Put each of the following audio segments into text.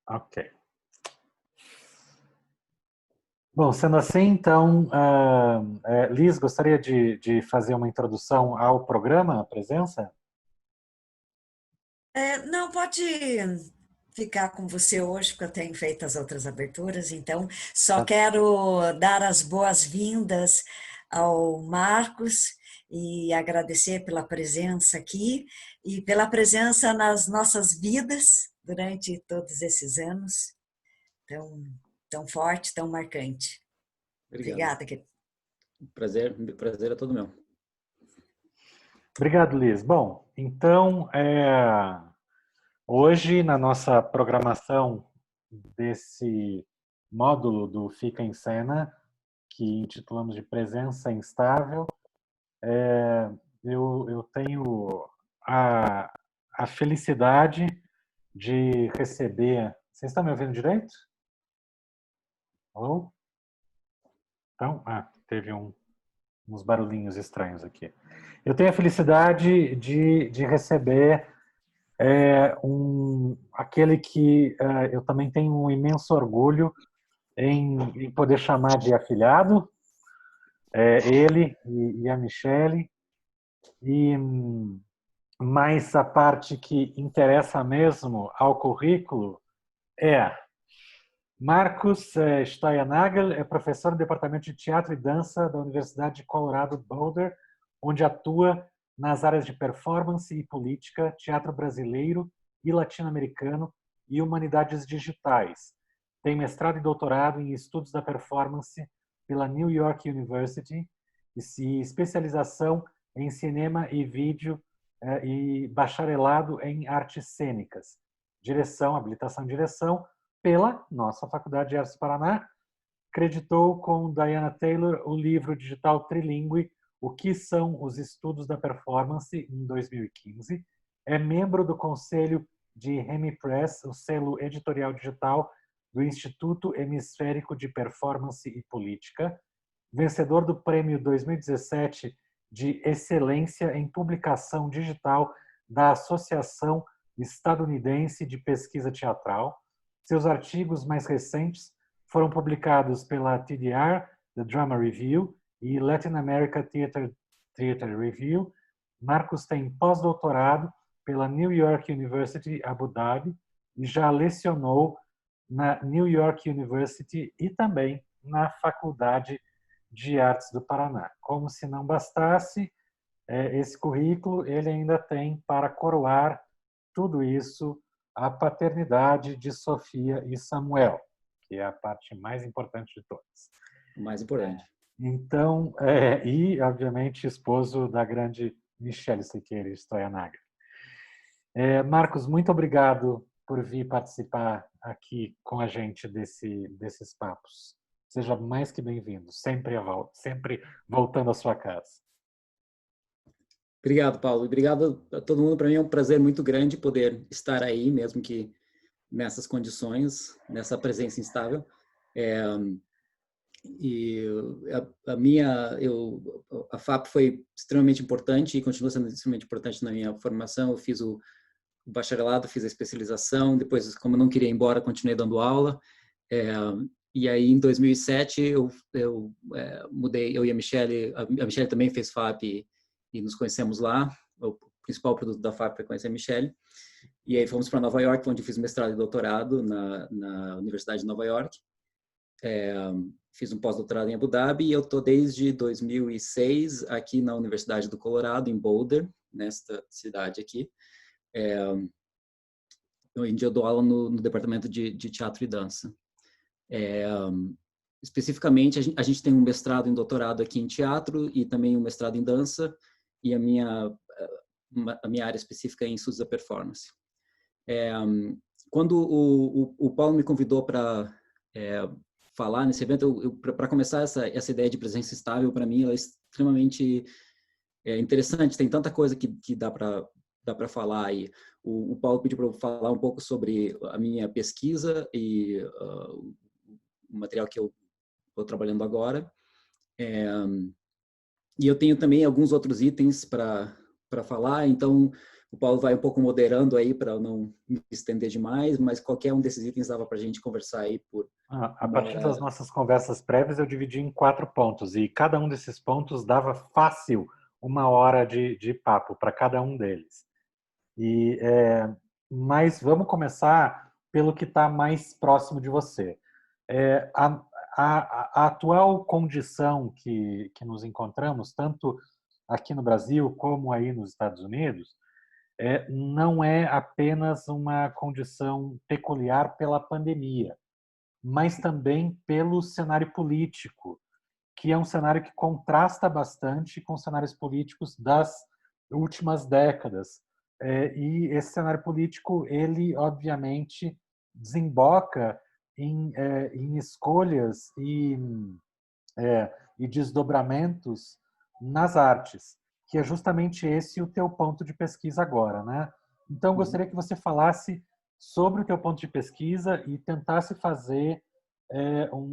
Ok. Bom, sendo assim, então, Liz, gostaria de fazer uma introdução ao programa, à presença? Não, pode ficar com você hoje, porque eu tenho feito as outras aberturas, então só Tá. quero dar as boas-vindas ao Marcos e agradecer pela presença aqui e pela presença nas nossas vidas durante todos esses anos, tão forte, tão marcante. Obrigado. Obrigada, querido. Prazer é todo meu. Obrigado, Liz. Bom, então, hoje, na nossa programação desse módulo do Fica em Cena, que intitulamos de Presença Instável, eu tenho a felicidade de receber... Vocês estão me ouvindo direito? Alô? Então, teve uns barulhinhos estranhos aqui. Eu tenho a felicidade de receber aquele que eu também tenho um imenso orgulho em poder chamar de afilhado, ele e a Michele, e mais a parte que interessa mesmo ao currículo é Marcus Steuernagel, é professor no Departamento de Teatro e Dança da Universidade de Colorado Boulder, onde atua nas áreas de performance e política, teatro brasileiro e latino-americano e humanidades digitais. Tem mestrado e doutorado em estudos da performance pela New York University e especialização em cinema e vídeo e bacharelado em artes cênicas. Direção, habilitação em direção pela nossa Faculdade de Artes do Paraná. Creditou com Diana Taylor o livro digital trilingue O que são os estudos da performance, em 2015. É membro do conselho de Hemipress, o selo editorial digital do Instituto Hemisférico de Performance e Política. Vencedor do prêmio 2017 de Excelência em Publicação Digital da Associação Estadunidense de Pesquisa Teatral. Seus artigos mais recentes foram publicados pela TDR, The Drama Review, e Latin America Theater Review. Marcos tem pós-doutorado pela New York University, Abu Dhabi, e já lecionou na New York University e também na Faculdade de Artes do Paraná. Como se não bastasse esse currículo, ele ainda tem para coroar tudo isso a paternidade de Sofia e Samuel, que é a parte mais importante de todas. O mais importante. Então, e, obviamente, esposo da grande Michele Siqueira Stoyanaga. Marcos, muito obrigado por vir participar aqui com a gente desses papos. Seja mais que bem-vindo, sempre voltando à sua casa. Obrigado, Paulo. Obrigado a todo mundo. Para mim é um prazer muito grande poder estar aí, mesmo que nessas condições, nessa presença instável. E a FAP foi extremamente importante e continua sendo extremamente importante na minha formação. Eu fiz o bacharelado, fiz a especialização, depois, como eu não queria ir embora, continuei dando aula. E aí, em 2007, eu mudei, eu e a Michele também fez FAP e nos conhecemos lá. O principal produto da FAP é conhecer a Michele. E aí fomos para Nova York, onde eu fiz mestrado e doutorado na Universidade de Nova York. Fiz um pós-doutorado em Abu Dhabi e eu estou desde 2006 aqui na Universidade do Colorado, em Boulder, nesta cidade aqui. Hoje em dia eu dou aula no departamento de teatro e dança. Especificamente, a gente tem um mestrado e doutorado aqui em teatro e também um mestrado em dança, e a minha área específica é em estudos da performance. Quando o Paulo me convidou para falar nesse evento, para começar essa ideia de presença estável, para mim, ela é extremamente interessante, tem tanta coisa que dá para falar aí. O Paulo pediu para eu falar um pouco sobre a minha pesquisa e o material que eu estou trabalhando agora. E eu tenho também alguns outros itens para falar. Então, o Paulo vai um pouco moderando aí para não me estender demais, mas qualquer um desses itens dava para a gente conversar aí por A uma partir das hora. nossas conversas prévias, eu dividi em 4 pontos, e cada um desses pontos dava fácil 1 hora de papo para cada um deles. Mas vamos começar pelo que está mais próximo de você. A atual condição que nos encontramos, tanto aqui no Brasil como aí nos Estados Unidos, não é apenas uma condição peculiar pela pandemia, mas também pelo cenário político, que é um cenário que contrasta bastante com os cenários políticos das últimas décadas. E esse cenário político, ele obviamente desemboca em escolhas e desdobramentos nas artes, que é justamente esse o teu ponto de pesquisa agora, né? Então, eu gostaria que você falasse sobre o teu ponto de pesquisa e tentasse fazer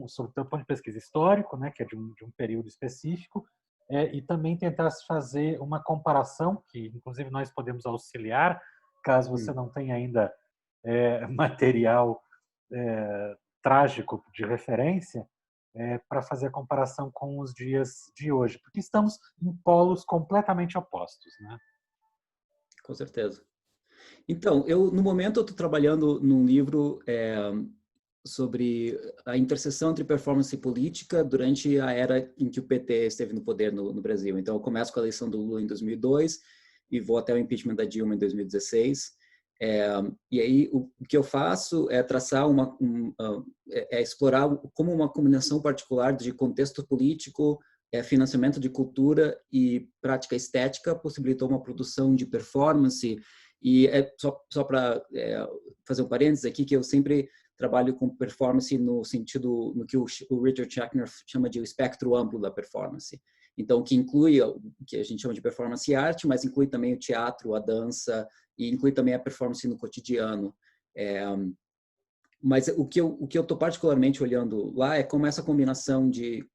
sobre o teu ponto de pesquisa histórico, né, que é de um período específico, e também tentasse fazer uma comparação, que inclusive nós podemos auxiliar, caso você não tenha ainda material trágico de referência, para fazer a comparação com os dias de hoje, porque estamos em polos completamente opostos, né? Com certeza. Então, no momento eu estou trabalhando num livro sobre a interseção entre performance e política durante a era em que o PT esteve no poder no Brasil. Então, eu começo com a eleição do Lula em 2002 e vou até o impeachment da Dilma em 2016. E aí, o que eu faço é traçar explorar como uma combinação particular de contexto político, financiamento de cultura e prática estética possibilitou uma produção de performance. E só para fazer um parênteses aqui, que eu sempre trabalho com performance no sentido no que o Richard Schachner chama de o espectro amplo da performance. Então, que inclui o que a gente chama de performance e arte, mas inclui também o teatro, a dança, e inclui também a performance no cotidiano. Mas o que eu estou particularmente olhando lá é como essa combinação de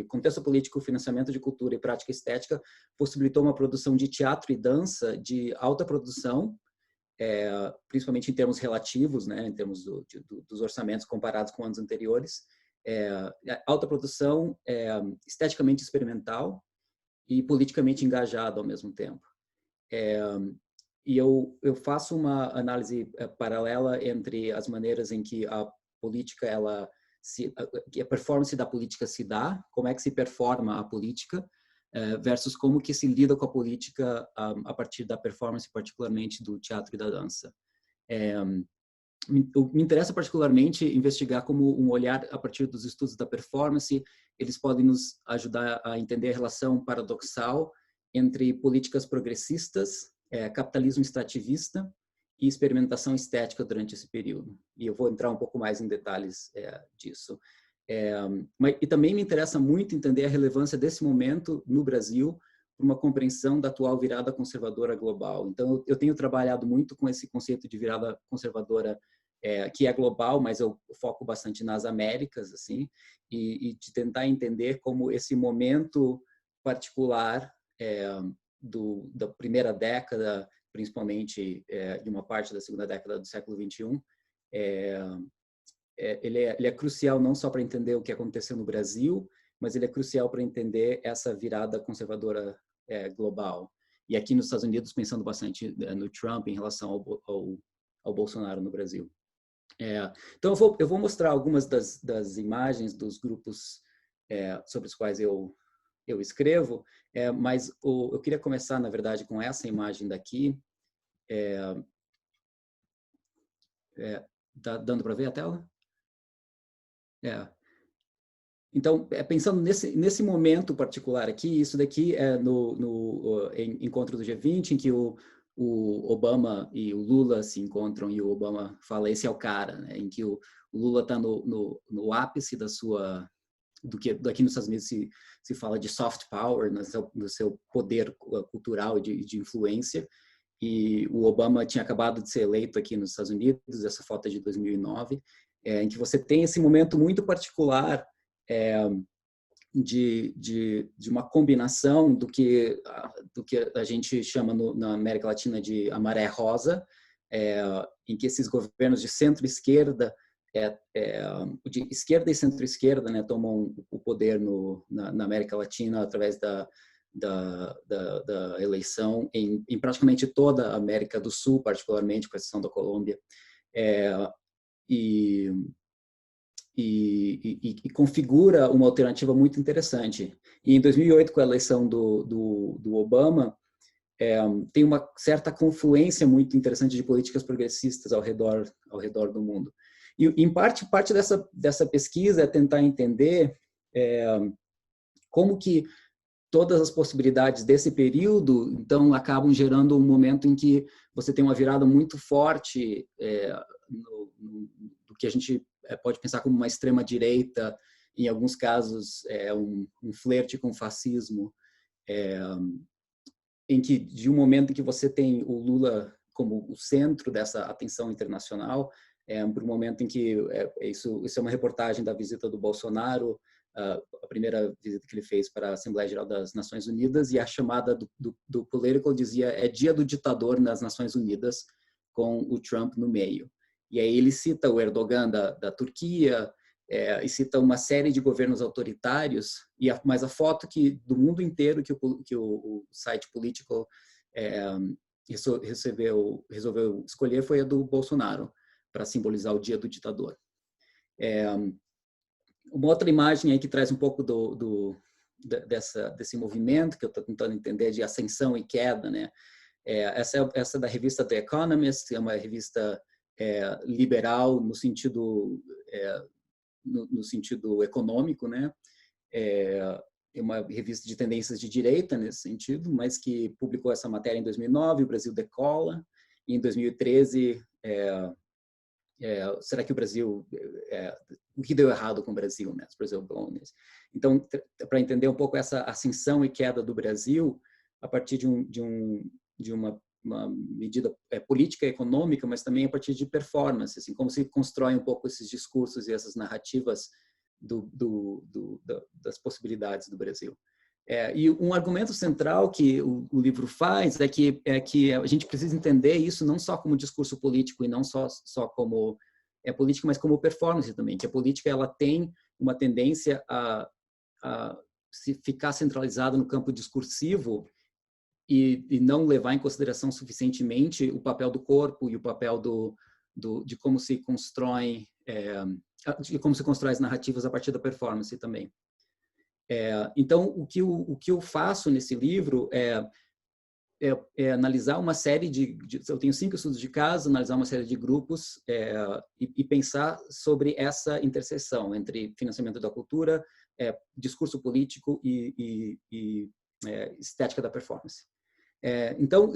contexto político, financiamento de cultura e prática estética possibilitou uma produção de teatro e dança de alta produção, principalmente em termos relativos, né, em termos dos orçamentos comparados com anos anteriores, alta produção, esteticamente experimental e politicamente engajado ao mesmo tempo. E eu faço uma análise paralela entre as maneiras em que a política, a performance da política se dá, como é que se performa a política, versus como que se lida com a política a partir da performance, particularmente do teatro e da dança. Me interessa particularmente investigar como um olhar a partir dos estudos da performance, eles podem nos ajudar a entender a relação paradoxal entre políticas progressistas, capitalismo extrativista e experimentação estética durante esse período. E eu vou entrar um pouco mais em detalhes disso. E também me interessa muito entender a relevância desse momento no Brasil para uma compreensão da atual virada conservadora global. Então, eu tenho trabalhado muito com esse conceito de virada conservadora que é global, mas eu foco bastante nas Américas, assim, e de tentar entender como esse momento particular da primeira década, principalmente de uma parte da segunda década do século XXI, ele é crucial não só para entender o que aconteceu no Brasil, mas ele é crucial para entender essa virada conservadora global. E aqui nos Estados Unidos, pensando bastante no Trump em relação ao Bolsonaro no Brasil. Então, eu vou mostrar algumas das imagens dos grupos sobre os quais eu escrevo, mas eu queria começar, na verdade, com essa imagem daqui. Tá dando para ver a tela? Então, pensando nesse momento particular aqui, isso daqui é no encontro do G20, em que o Obama e o Lula se encontram e o Obama fala, esse é o cara, né? Em que o Lula está no ápice da sua... do que daqui nos Estados Unidos se fala de soft power, no seu poder cultural e de influência, e o Obama tinha acabado de ser eleito aqui nos Estados Unidos, essa foto é de 2009, em que você tem esse momento muito particular de uma combinação do que a gente chama na América Latina de a maré rosa, em que esses governos de centro-esquerda, de esquerda e centro-esquerda, né, tomam o poder na América Latina através da eleição em praticamente toda a América do Sul, particularmente com exceção da Colômbia, e configura uma alternativa muito interessante. E em 2008, com a eleição do Obama, tem uma certa confluência muito interessante de políticas progressistas ao redor do mundo. E, em parte dessa pesquisa é tentar entender como que todas as possibilidades desse período, então, acabam gerando um momento em que você tem uma virada muito forte do que a gente pode pensar como uma extrema-direita, em alguns casos, um flerte com o fascismo, em que, de um momento em que você tem o Lula como o centro dessa atenção internacional, para um momento em que isso é uma reportagem da visita do Bolsonaro, a primeira visita que ele fez para a Assembleia Geral das Nações Unidas, e a chamada do Politico dizia dia do ditador nas Nações Unidas, com o Trump no meio. E aí ele cita o Erdogan da Turquia, e cita uma série de governos autoritários, mas a foto do mundo inteiro que o site Politico resolveu escolher foi a do Bolsonaro, para simbolizar o dia do ditador. Uma outra imagem aí que traz um pouco desse movimento que eu estou tentando entender, de ascensão e queda, né? Essa da revista The Economist, é uma revista liberal no sentido econômico, né? É uma revista de tendências de direita nesse sentido, mas que publicou essa matéria em 2009, o Brasil decola, e em 2013 será que o Brasil, o que deu errado com o Brasil, né? Os Brasil Bonds. Então, para entender um pouco essa ascensão e queda do Brasil, a partir de uma medida política e econômica, mas também a partir de performance, assim, como se constrói um pouco esses discursos e essas narrativas das possibilidades do Brasil. E um argumento central que o livro faz é que a gente precisa entender isso não só como discurso político e não só como política, mas como performance também, que a política ela tem uma tendência a se ficar centralizada no campo discursivo e não levar em consideração suficientemente o papel do corpo e o papel de como se constrói as narrativas a partir da performance também. Então, o que eu faço nesse livro é analisar uma série eu tenho 5 estudos de caso, analisar uma série de grupos e pensar sobre essa interseção entre financiamento da cultura, discurso político e estética da performance. Então,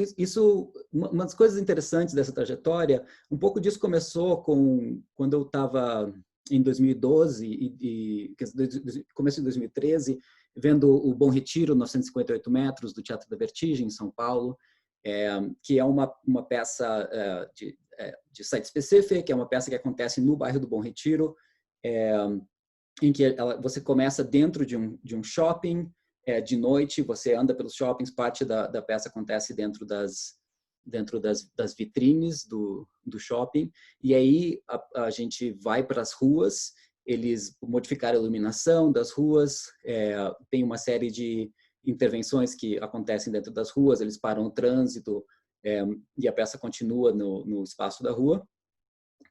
uma das coisas interessantes dessa trajetória, um pouco disso começou quando eu estava em 2012 começo de 2013, vendo o Bom Retiro, 958 metros, do Teatro da Vertigem, em São Paulo, que é uma peça de site specific, é uma peça que acontece no bairro do Bom Retiro, em que você começa dentro de um shopping, de noite, você anda pelos shoppings, parte da peça acontece dentro das vitrines do shopping, e aí a gente vai para as ruas, eles modificaram a iluminação das ruas, tem uma série de intervenções que acontecem dentro das ruas, eles param o trânsito, e a peça continua no espaço da rua,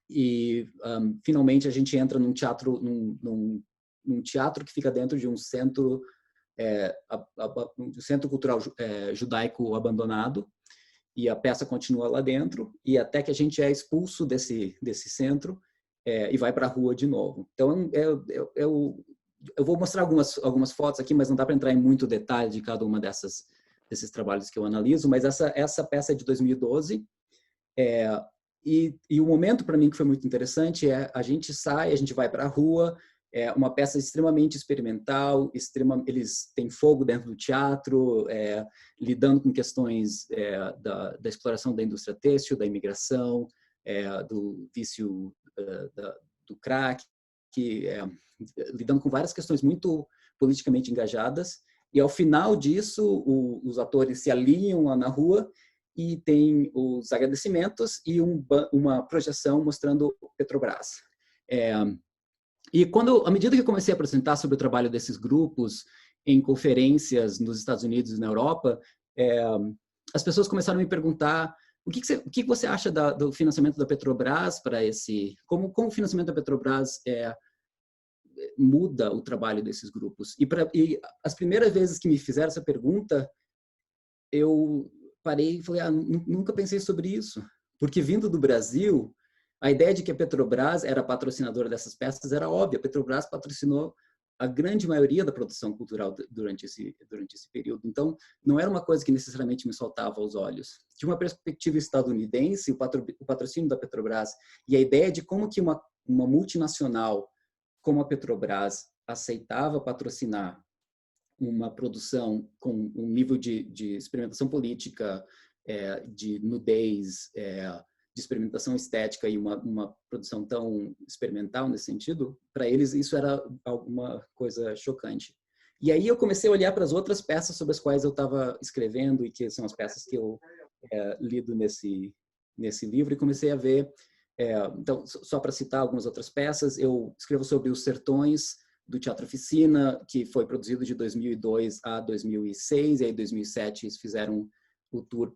e finalmente a gente entra num teatro, num teatro que fica dentro de um centro, um centro cultural judaico abandonado, e a peça continua lá dentro, e até que a gente é expulso desse centro e vai para a rua de novo. Então, eu vou mostrar algumas fotos aqui, mas não dá para entrar em muito detalhe de cada uma desses trabalhos que eu analiso, mas essa peça é de 2012, e o momento para mim que foi muito interessante a gente vai para a rua, é uma peça extremamente experimental, eles têm fogo dentro do teatro, lidando com questões da exploração da indústria têxtil, da imigração, do vício do crack, lidando com várias questões muito, politicamente engajadas. E ao final disso, os atores se alinham lá na rua e tem os agradecimentos e uma projeção mostrando Petrobras. E à medida que eu comecei a apresentar sobre o trabalho desses grupos em conferências nos Estados Unidos e na Europa, as pessoas começaram a me perguntar o que você acha do financiamento da Petrobras para como o financiamento da Petrobras muda o trabalho desses grupos. E as primeiras vezes que me fizeram essa pergunta, eu parei e falei, nunca pensei sobre isso. Porque vindo do Brasil, a ideia de que a Petrobras era patrocinadora dessas peças era óbvia. A Petrobras patrocinou a grande maioria da produção cultural durante esse período. Então, não era uma coisa que necessariamente me saltava aos olhos. De uma perspectiva estadunidense, o patrocínio da Petrobras e a ideia de como que uma multinacional como a Petrobras aceitava patrocinar uma produção com um nível de experimentação política, de nudez, de experimentação estética e uma produção tão experimental nesse sentido, para eles isso era alguma coisa chocante. E aí eu comecei a olhar para as outras peças sobre as quais eu estava escrevendo e que são as peças que eu lido nesse livro, e comecei a ver. Então, só para citar algumas outras peças, eu escrevo sobre Os Sertões, do Teatro Oficina, que foi produzido de 2002 a 2006, e aí em 2007 eles fizeram o tour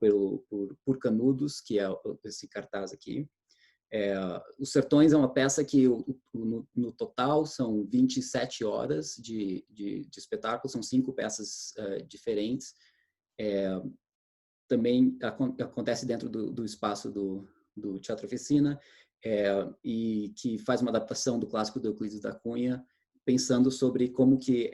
por Canudos, que é esse cartaz aqui. Os Sertões é uma peça que no total são 27 horas de espetáculo, são 5 peças diferentes. Também acontece dentro do espaço do Teatro Oficina, e que faz uma adaptação do clássico do Euclides da Cunha, pensando sobre como que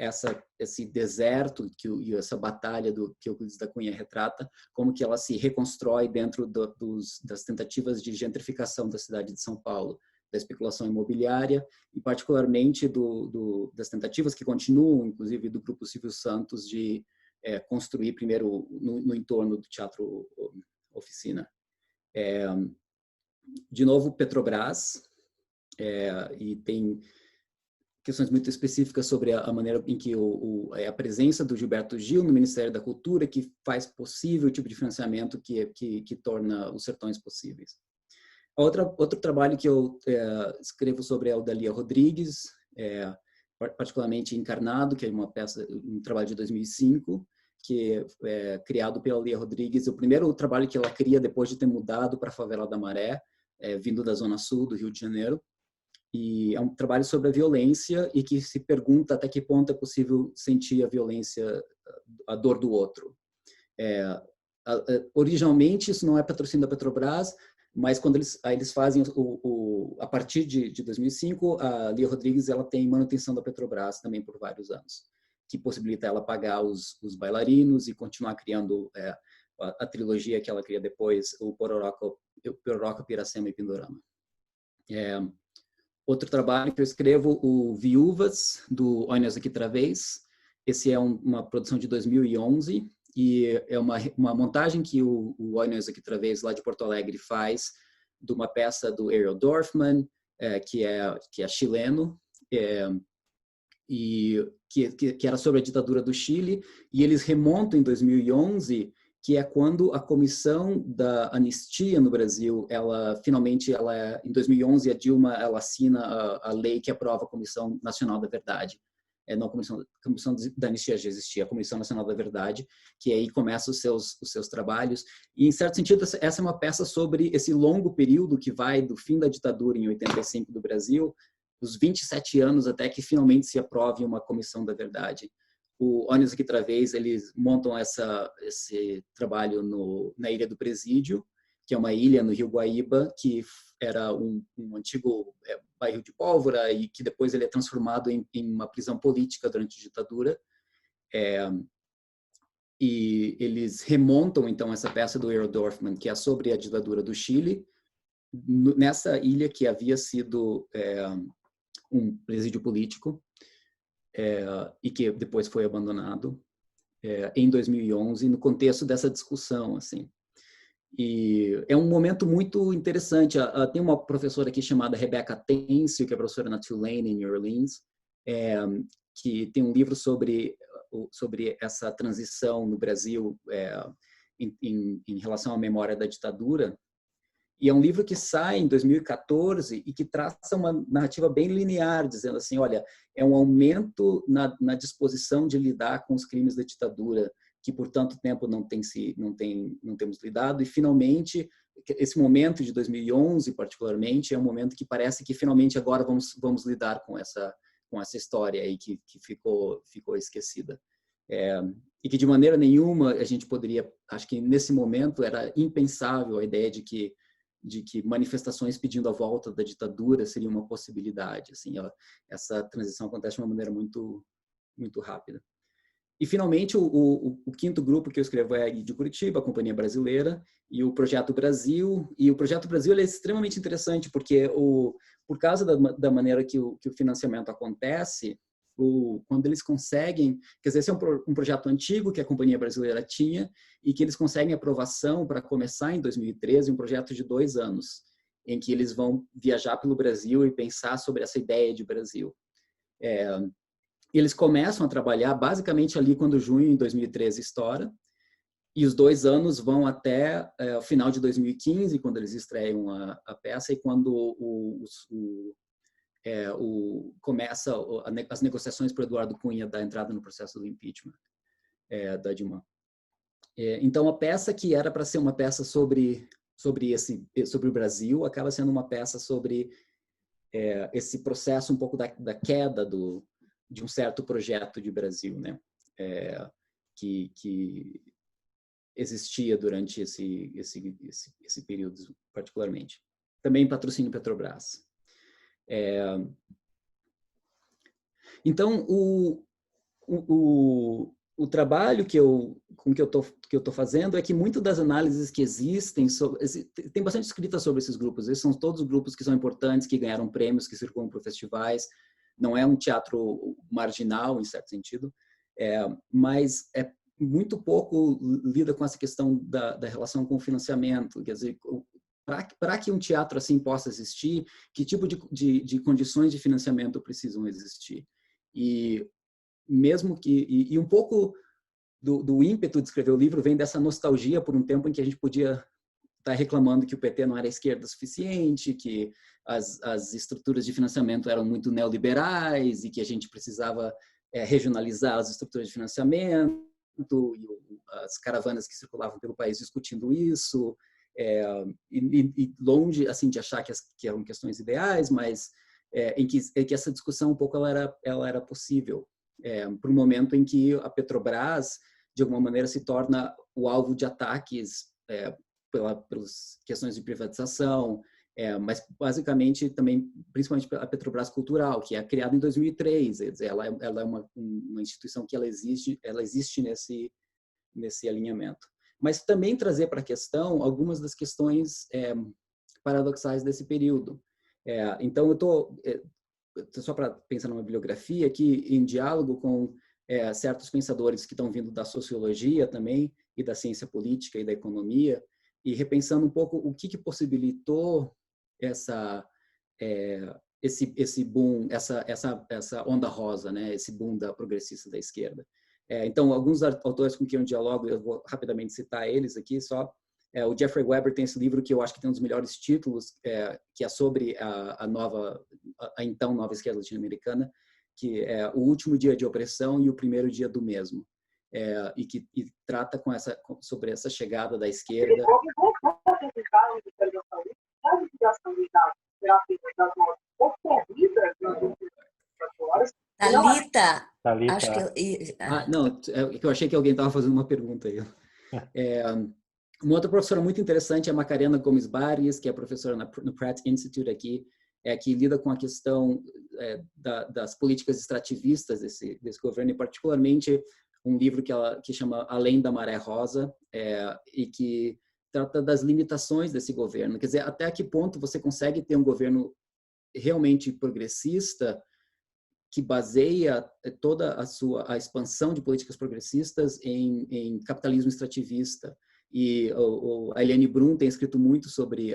esse deserto e essa batalha que Euclides da Cunha retrata, como que ela se reconstrói dentro das tentativas de gentrificação da cidade de São Paulo, da especulação imobiliária e particularmente das tentativas que continuam, inclusive do Grupo Silvio Santos, de construir primeiro no entorno do Teatro Oficina. De novo, Petrobras, e tem questões muito específicas sobre a maneira em que a presença do Gilberto Gil no Ministério da Cultura que faz possível o tipo de financiamento que torna os sertões possíveis. Outro trabalho que eu escrevo sobre é o da Lia Rodrigues, particularmente Encarnado, que é um trabalho de 2005, que é criado pela Lia Rodrigues, o primeiro trabalho que ela cria depois de ter mudado para a Favela da Maré, vindo da Zona Sul do Rio de Janeiro. E é um trabalho sobre a violência e que se pergunta até que ponto é possível sentir a violência, a dor do outro. Originalmente, isso não é patrocínio da Petrobras, mas quando eles fazem a partir de 2005, a Lia Rodrigues ela tem manutenção da Petrobras também por vários anos, que possibilita ela pagar os bailarinos e continuar criando a trilogia que ela cria depois, o Pororoca, Piracema e Pindorama. Outro trabalho que eu escrevo, o Viúvas, do Olhos Aqui Outra Vez. Esse é uma produção de 2011 e é uma montagem que o Olhos Aqui Outra Vez, lá de Porto Alegre, faz de uma peça do Ariel Dorfman, que é chileno, e que era sobre a ditadura do Chile, e eles remontam em 2011, que é quando a Comissão da Anistia no Brasil, em 2011, a Dilma ela assina a lei que aprova a Comissão Nacional da Verdade. Não, a Comissão da Anistia já existia, a Comissão Nacional da Verdade, que aí começa os seus trabalhos. E, em certo sentido, essa é uma peça sobre esse longo período que vai do fim da ditadura em 85 do Brasil, os 27 anos até que finalmente se aprove uma Comissão da Verdade. O Olhos Aqui Outra Vez, eles montam esse trabalho na Ilha do Presídio, que é uma ilha no Rio Guaíba, que era um antigo bairro de pólvora e que depois ele é transformado em uma prisão política durante a ditadura. E eles remontam, então, essa peça do Ariel Dorfman, que é sobre a ditadura do Chile, nessa ilha que havia sido um presídio político, e que depois foi abandonado em 2011, no contexto dessa discussão, assim. E é um momento muito interessante. Tem uma professora aqui chamada Rebecca Têncio, que é professora na Tulane, em New Orleans, que tem um livro sobre essa transição no Brasil em relação à memória da ditadura. E é um livro que sai em 2014 e que traça uma narrativa bem linear, dizendo assim, olha, é um aumento na disposição de lidar com os crimes da ditadura, que por tanto tempo não temos lidado, e finalmente, esse momento de 2011 particularmente, é um momento que parece que finalmente agora vamos lidar com essa história aí que ficou esquecida. E que de maneira nenhuma a gente poderia, acho que nesse momento era impensável a ideia de que manifestações pedindo a volta da ditadura seria uma possibilidade. Assim, essa transição acontece de uma maneira muito, muito rápida. E, finalmente, o quinto grupo que eu escrevo é de Curitiba, a Companhia Brasileira, e o Projeto Brasil. E o Projeto Brasil ele é extremamente interessante, porque por causa da maneira que o financiamento acontece, quando eles conseguem, quer dizer, esse é um projeto antigo que a Companhia Brasileira tinha e que eles conseguem aprovação para começar em 2013, um projeto de 2 anos, em que eles vão viajar pelo Brasil e pensar sobre essa ideia de Brasil. Eles começam a trabalhar basicamente ali quando junho de 2013 estoura, e os 2 anos vão até o final de 2015, quando eles estreiam a peça, e quando começa as negociações para o Eduardo Cunha da entrada no processo do impeachment da Dilma. Então, a peça que era para ser uma peça sobre o Brasil acaba sendo uma peça sobre esse processo um pouco da queda de um certo projeto de Brasil, né? Que existia durante esse período particularmente. Também patrocínio Petrobras. Então, o trabalho que eu estou fazendo é que muitas das análises que existem, tem bastante escrita sobre esses grupos. Esses são todos grupos que são importantes, que ganharam prêmios, que circulam por festivais. Não é um teatro marginal, em certo sentido, mas é muito pouco lida com essa questão da relação com o financiamento. Quer dizer, para que um teatro assim possa existir, que tipo de condições de financiamento precisam existir? E mesmo que um pouco do ímpeto de escrever o livro vem dessa nostalgia por um tempo em que a gente podia estar reclamando que o PT não era esquerda o suficiente, que as estruturas de financiamento eram muito neoliberais e que a gente precisava regionalizar as estruturas de financiamento, e as caravanas que circulavam pelo país discutindo isso, e longe assim de achar que eram questões ideais, mas em que essa discussão um pouco ela era possível, para um momento em que a Petrobras de alguma maneira se torna o alvo de ataques pelas questões de privatização, mas basicamente também, principalmente a Petrobras Cultural, que é criada em 2003, quer dizer, ela é uma instituição que ela existe nesse alinhamento. Mas também trazer para a questão algumas das questões paradoxais desse período. Então, eu estou, só para pensar numa bibliografia aqui, em diálogo com certos pensadores que estão vindo da sociologia também, e da ciência política e da economia, e repensando um pouco o que possibilitou esse boom, essa onda rosa, né? Esse boom da progressista da esquerda. Então, alguns autores com quem eu dialogo, eu vou rapidamente citar eles aqui só. O Jeffrey Weber tem esse livro que eu acho que tem um dos melhores títulos, que é sobre a então nova esquerda latino-americana, que é O Último Dia de Opressão e o Primeiro Dia do Mesmo. E trata sobre essa chegada da esquerda. Thalita, Thalita. acho que não, eu achei que alguém estava fazendo uma pergunta aí. Uma outra professora muito interessante é a Macarena Gomes Barrios, que é professora no Pratt Institute aqui, que lida com a questão das políticas extrativistas desse governo, e particularmente um livro que chama Além da Maré Rosa, e que trata das limitações desse governo. Quer dizer, até que ponto você consegue ter um governo realmente progressista que baseia toda a expansão de políticas progressistas em capitalismo extrativista. E a Eliane Brum tem escrito muito sobre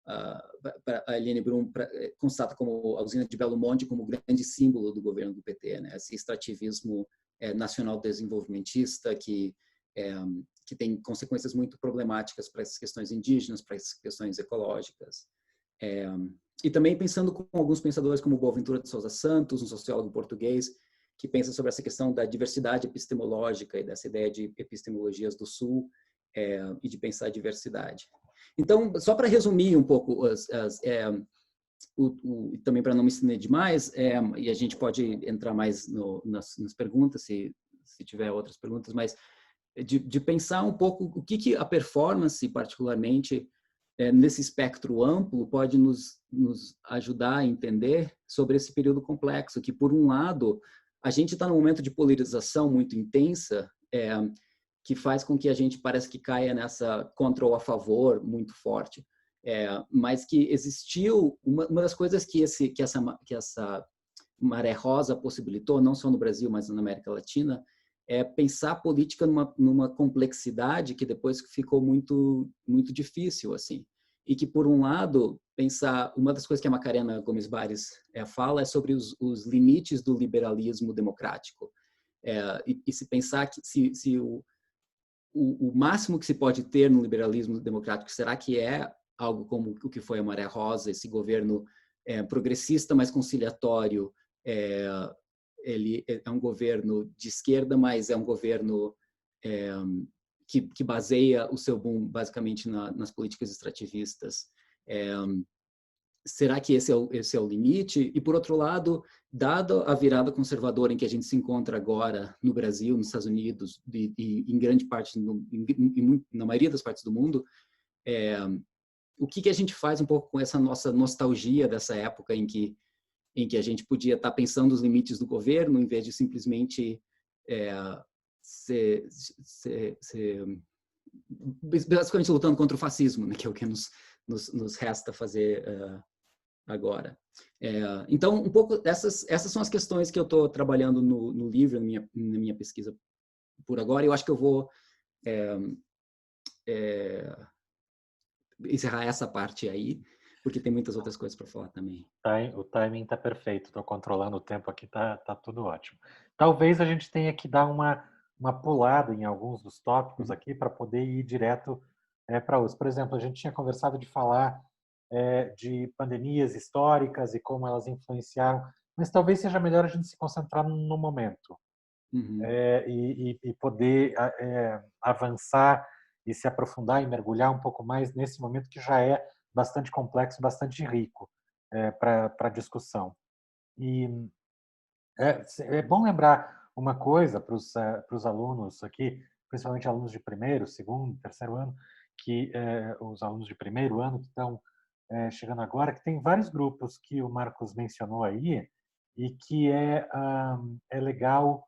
a Helene Brum constata como a usina de Belo Monte como grande símbolo do governo do PT, né? Esse extrativismo nacional desenvolvimentista que tem consequências muito problemáticas para essas questões indígenas, para essas questões ecológicas. E também pensando com alguns pensadores como Boaventura de Sousa Santos, um sociólogo português, que pensa sobre essa questão da diversidade epistemológica e dessa ideia de epistemologias do Sul e de pensar a diversidade. Então, só para resumir um pouco, também para não me estender demais, e a gente pode entrar mais nas perguntas, se tiver outras perguntas, mas de pensar um pouco o que a performance, particularmente, nesse espectro amplo, pode nos ajudar a entender sobre esse período complexo, que, por um lado, a gente está num momento de polarização muito intensa, que faz com que a gente parece que caia nessa contra ou a favor muito forte, mas que existiu uma das coisas que essa maré rosa possibilitou, não só no Brasil, mas na América Latina, é pensar a política numa complexidade que depois ficou muito muito difícil, assim. E que, por um lado, pensar... Uma das coisas que a Macarena Gomes Bares fala é sobre os limites do liberalismo democrático. E se pensar que se o máximo que se pode ter no liberalismo democrático, será que é algo como o que foi a Maré Rosa, esse governo progressista, mas conciliatório? Ele é um governo de esquerda, mas é um governo que baseia o seu boom basicamente nas políticas extrativistas. Será que esse é o limite? E, por outro lado, dada a virada conservadora em que a gente se encontra agora no Brasil, nos Estados Unidos e em grande parte, na maioria das partes do mundo, o que a gente faz um pouco com essa nossa nostalgia dessa época em que a gente podia estar pensando os limites do governo, em vez de simplesmente basicamente lutando contra o fascismo, né, que é o que nos resta fazer agora. Então, um pouco essas são as questões que eu estou trabalhando no livro, na minha pesquisa por agora. Eu acho que eu vou encerrar essa parte aí, porque tem muitas outras coisas para falar também. O timing está perfeito, estou controlando o tempo aqui, tá tudo ótimo. Talvez a gente tenha que dar uma pulada em alguns dos tópicos aqui para poder ir direto para outros. Por exemplo, a gente tinha conversado de falar de pandemias históricas e como elas influenciaram, mas talvez seja melhor a gente se concentrar no momento e poder avançar e se aprofundar e mergulhar um pouco mais nesse momento que já é bastante complexo, bastante rico para discussão. E é bom lembrar uma coisa para os alunos aqui, principalmente alunos de primeiro, segundo, terceiro ano, que os alunos de primeiro ano que estão chegando agora, que tem vários grupos que o Marcos mencionou aí e que é legal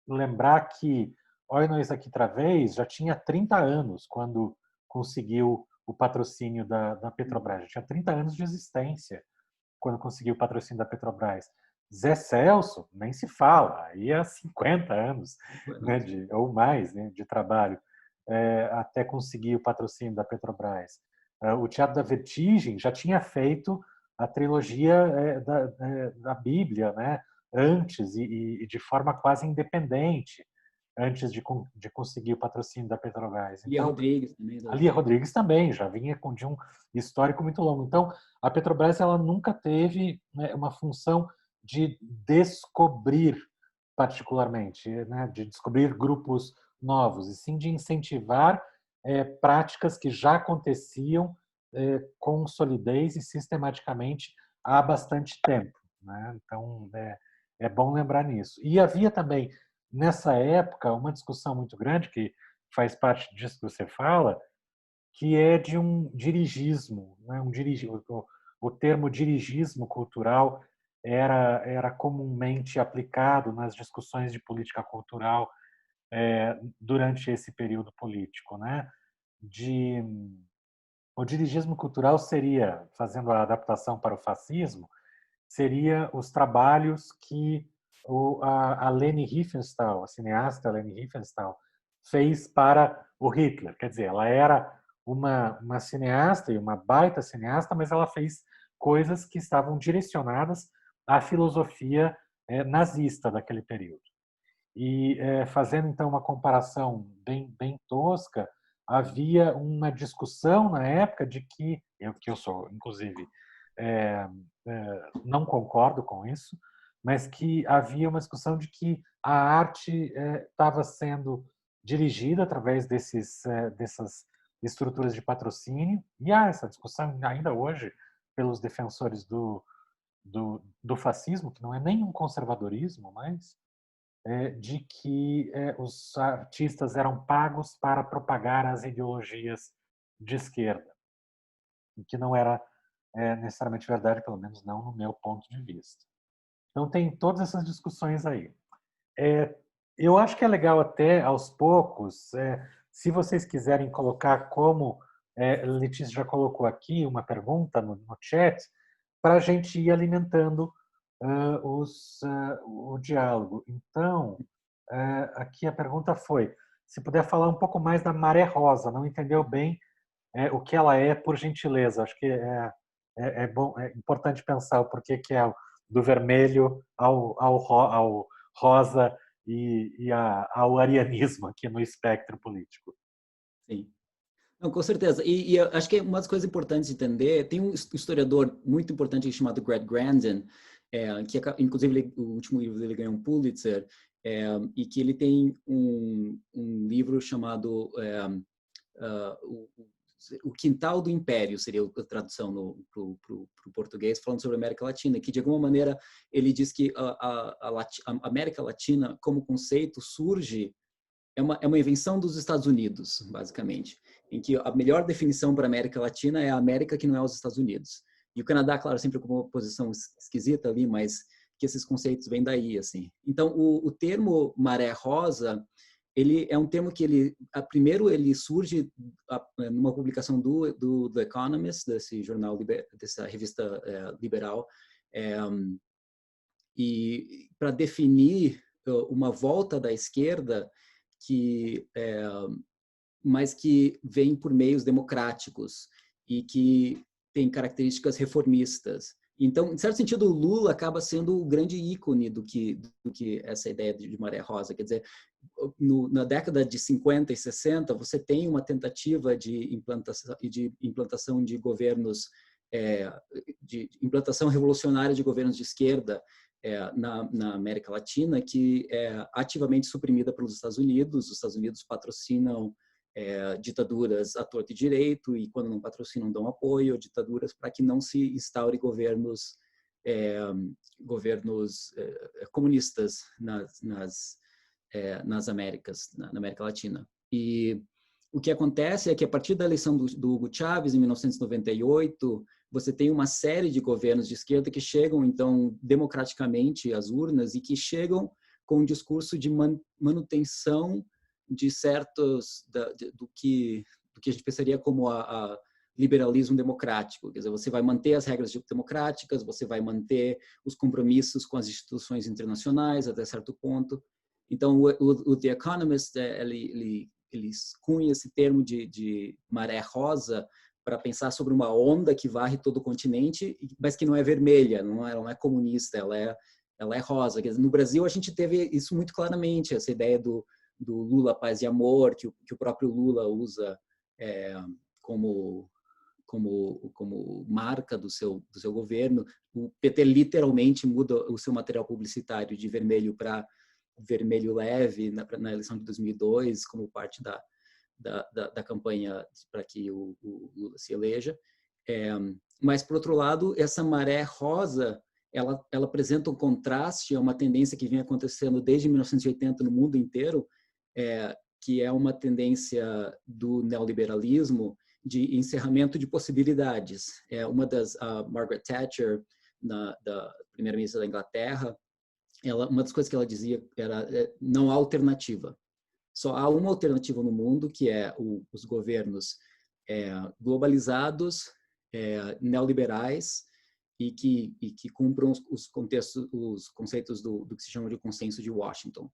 lembrar que Olha Nós Aqui Outra Vez já tinha 30 anos quando conseguiu o patrocínio da Petrobras. Já tinha 30 anos de existência quando conseguiu o patrocínio da Petrobras. Zé Celso, nem se fala, aí há 50 anos, né, ou mais, né, de trabalho, até conseguir o patrocínio da Petrobras. O Teatro da Vertigem já tinha feito a trilogia da Bíblia, né, antes e de forma quase independente, antes de conseguir o patrocínio da Petrobras. Lia Rodrigues também. A Lia Rodrigues também já vinha de um histórico muito longo. Então, a Petrobras ela nunca teve, né, uma função de descobrir particularmente, né, de descobrir grupos novos, e sim de incentivar práticas que já aconteciam com solidez e sistematicamente há bastante tempo, né? Então, é bom lembrar nisso. E havia também, nessa época, uma discussão muito grande, que faz parte disso que você fala, que é de um dirigismo, né? O termo dirigismo cultural era comumente aplicado nas discussões de política cultural durante esse período político, né? O dirigismo cultural seria, fazendo a adaptação para o fascismo, seria os trabalhos que a Leni Riefenstahl, a cineasta Leni Riefenstahl, fez para o Hitler. Quer dizer, ela era uma cineasta, e uma baita cineasta, mas ela fez coisas que estavam direcionadas à filosofia nazista daquele período. E fazendo então uma comparação bem tosca, havia uma discussão na época de que eu sou, inclusive, não concordo com isso, mas que havia uma discussão de que a arte estava sendo dirigida através dessas estruturas de patrocínio, e há essa discussão ainda hoje pelos defensores do fascismo, que não é nem um conservadorismo, mas de que os artistas eram pagos para propagar as ideologias de esquerda, o que não era necessariamente verdade, pelo menos não no meu ponto de vista. Então tem todas essas discussões aí. Eu acho que é legal até, aos poucos, se vocês quiserem colocar como Letícia já colocou aqui uma pergunta no chat, para a gente ir alimentando o diálogo. Então, aqui a pergunta foi, se puder falar um pouco mais da maré rosa, não entendeu bem o que ela é, por gentileza. Acho que bom, é importante pensar o porquê que é do vermelho ao rosa ao arianismo aqui no espectro político. Sim. Não, com certeza. E eu acho que é uma das coisas importantes de entender, tem um historiador muito importante chamado Greg Grandin, que inclusive o último livro dele ganhou um Pulitzer, e que ele tem um livro chamado o Quintal do Império, seria a tradução para o português, falando sobre a América Latina, que de alguma maneira ele diz que a América Latina como conceito surge, é uma invenção dos Estados Unidos, basicamente, em que a melhor definição para a América Latina é a América que não é os Estados Unidos. E o Canadá, claro, sempre com uma posição esquisita ali, mas que esses conceitos vêm daí, assim. Então, o termo maré rosa, ele é um termo que primeiro ele surge numa publicação do The Economist, desse jornal, dessa revista liberal, e para definir uma volta da esquerda mas que vem por meios democráticos e que tem características reformistas. Então, em certo sentido, o Lula acaba sendo o grande ícone do que essa ideia de maré rosa. Quer dizer, na década de 50 e 60, você tem uma tentativa de implantação de governos, de implantação revolucionária de governos de esquerda na América Latina, que é ativamente suprimida pelos Estados Unidos. Os Estados Unidos patrocinam ditaduras à torta e direito, e quando não patrocinam dão apoio a ditaduras para que não se instaure governos comunistas nas Américas, na América Latina. E o que acontece é que a partir da eleição do Hugo Chávez em 1998, você tem uma série de governos de esquerda que chegam então democraticamente às urnas e que chegam com um discurso de manutenção de certos do que a gente pensaria como a liberalismo democrático. Quer dizer, você vai manter as regras democráticas, você vai manter os compromissos com as instituições internacionais até certo ponto. Então, o The Economist, ele cunha esse termo de maré rosa para pensar sobre uma onda que varre todo o continente, mas que não é vermelha, ela não é comunista, ela é rosa. Quer dizer, no Brasil, a gente teve isso muito claramente, essa ideia do Lula, paz e amor, que o próprio Lula usa como marca do seu governo. O PT literalmente muda o seu material publicitário de vermelho para vermelho leve na eleição de 2002, como parte da campanha para que o Lula se eleja. Mas, por outro lado, essa maré rosa, ela apresenta um contraste a uma tendência que vem acontecendo desde 1980 no mundo inteiro, que é uma tendência do neoliberalismo de encerramento de possibilidades. Uma das Margaret Thatcher, da primeira-ministra da Inglaterra, uma das coisas que ela dizia era não há alternativa. Só há uma alternativa no mundo, que é os governos globalizados, neoliberais, e que cumpram os conceitos do que se chama de consenso de Washington.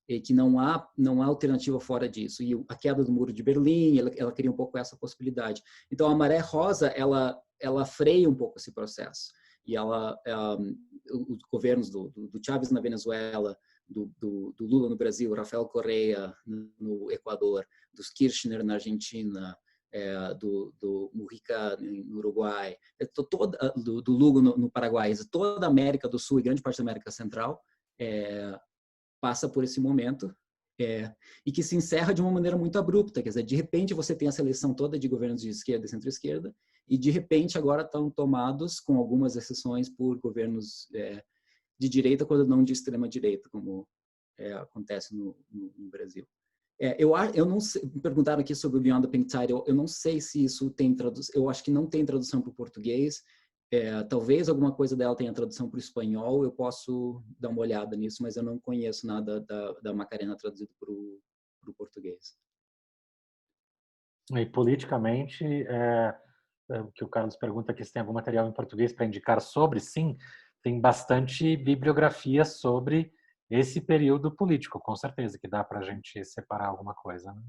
e que não há alternativa fora disso. E a queda do Muro de Berlim, ela cria um pouco essa possibilidade. Então, a Maré Rosa, ela freia um pouco esse processo. E os governos do Chávez na Venezuela, do Lula no Brasil, Rafael Correa no Equador, dos Kirchner na Argentina, do Mujica no Uruguai, do Lugo no Paraguai, toda a América do Sul e grande parte da América Central passa por esse momento e que se encerra de uma maneira muito abrupta. Quer dizer, de repente você tem a seleção toda de governos de esquerda e centro-esquerda e de repente agora estão tomados, com algumas exceções, por governos de direita, quando não de extrema direita, como acontece no Brasil. Eu não sei, me perguntaram aqui sobre o Beyond the Pink Tide, eu não sei se isso tem tradução, eu acho que não tem tradução para o português, talvez alguma coisa dela tenha tradução para o espanhol, eu posso dar uma olhada nisso, mas eu não conheço nada da Macarena traduzido para o português. E politicamente, o que o Carlos pergunta aqui se tem algum material em português para indicar sobre, sim, tem bastante bibliografia sobre esse período político, com certeza, que dá para a gente separar alguma coisa, né?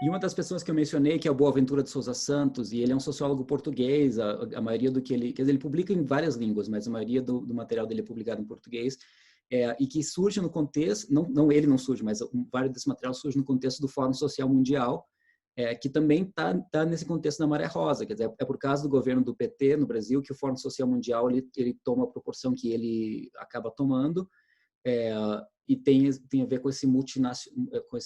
E uma das pessoas que eu mencionei, que é o Boaventura de Souza Santos, e ele é um sociólogo português, a maioria do que ele... Quer dizer, ele publica em várias línguas, mas a maioria do material dele é publicado em português, e que surge no contexto... Não ele não surge, mas vários desse material surge no contexto do Fórum Social Mundial, que também está nesse contexto da Maré Rosa. Quer dizer, é por causa do governo do PT no Brasil que o Fórum Social Mundial ele toma a proporção que ele acaba tomando, e tem a ver com esse multinacional, com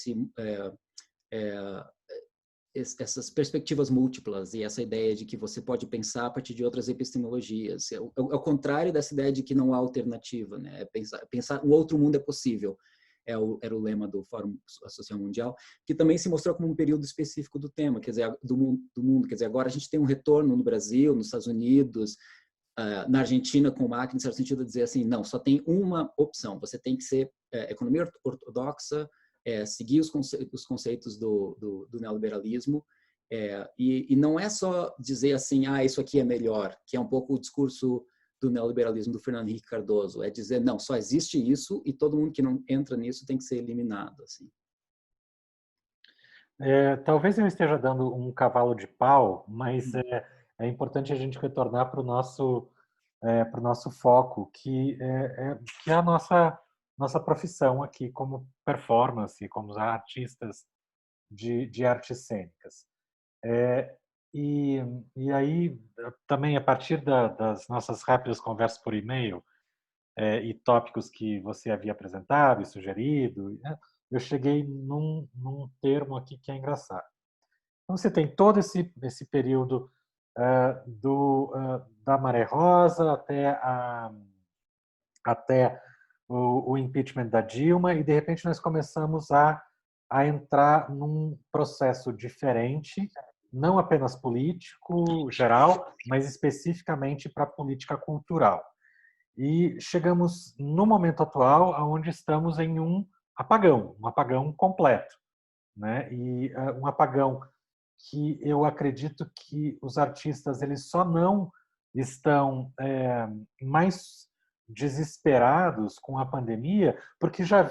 essas perspectivas múltiplas e essa ideia de que você pode pensar a partir de outras epistemologias. É o contrário dessa ideia de que não há alternativa, né? Pensar o outro mundo é possível. Era o lema do Fórum Social Mundial, que também se mostrou como um período específico do tema, quer dizer, do mundo. Quer dizer, agora a gente tem um retorno no Brasil, nos Estados Unidos, na Argentina, com o Macri, em certo sentido, dizer assim, não, só tem uma opção, você tem que ser economia ortodoxa, seguir os conceitos do neoliberalismo, e não é só dizer assim, isso aqui é melhor, que é um pouco o discurso do neoliberalismo do Fernando Henrique Cardoso, é dizer, não, só existe isso e todo mundo que não entra nisso tem que ser eliminado. Assim. Talvez eu esteja dando um cavalo de pau, mas é importante a gente retornar para o nosso foco, que é a nossa profissão aqui como performance, como artistas de artes cênicas. E aí, também, a partir das nossas rápidas conversas por e-mail e tópicos que você havia apresentado e sugerido, eu cheguei num termo aqui que é engraçado. Então, você tem todo esse período da Maré Rosa até o impeachment da Dilma, e de repente nós começamos a entrar num processo diferente, não apenas político geral, mas especificamente para a política cultural. E chegamos no momento atual, onde estamos em um apagão completo, né? E um apagão que eu acredito que os artistas eles só não estão mais desesperados com a pandemia, porque já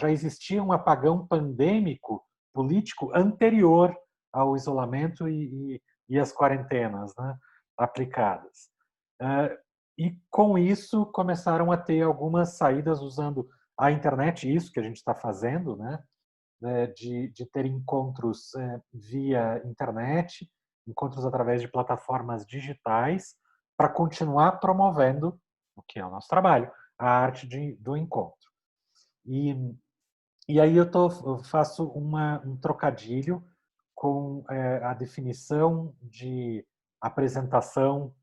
existia um apagão pandêmico político anterior ao isolamento e às quarentenas, né, aplicadas. E com isso começaram a ter algumas saídas usando a internet, isso que a gente está fazendo, né, de ter encontros via internet, encontros através de plataformas digitais, para continuar promovendo o que é o nosso trabalho, a arte do encontro. E aí eu faço um trocadilho com a definição de apresentação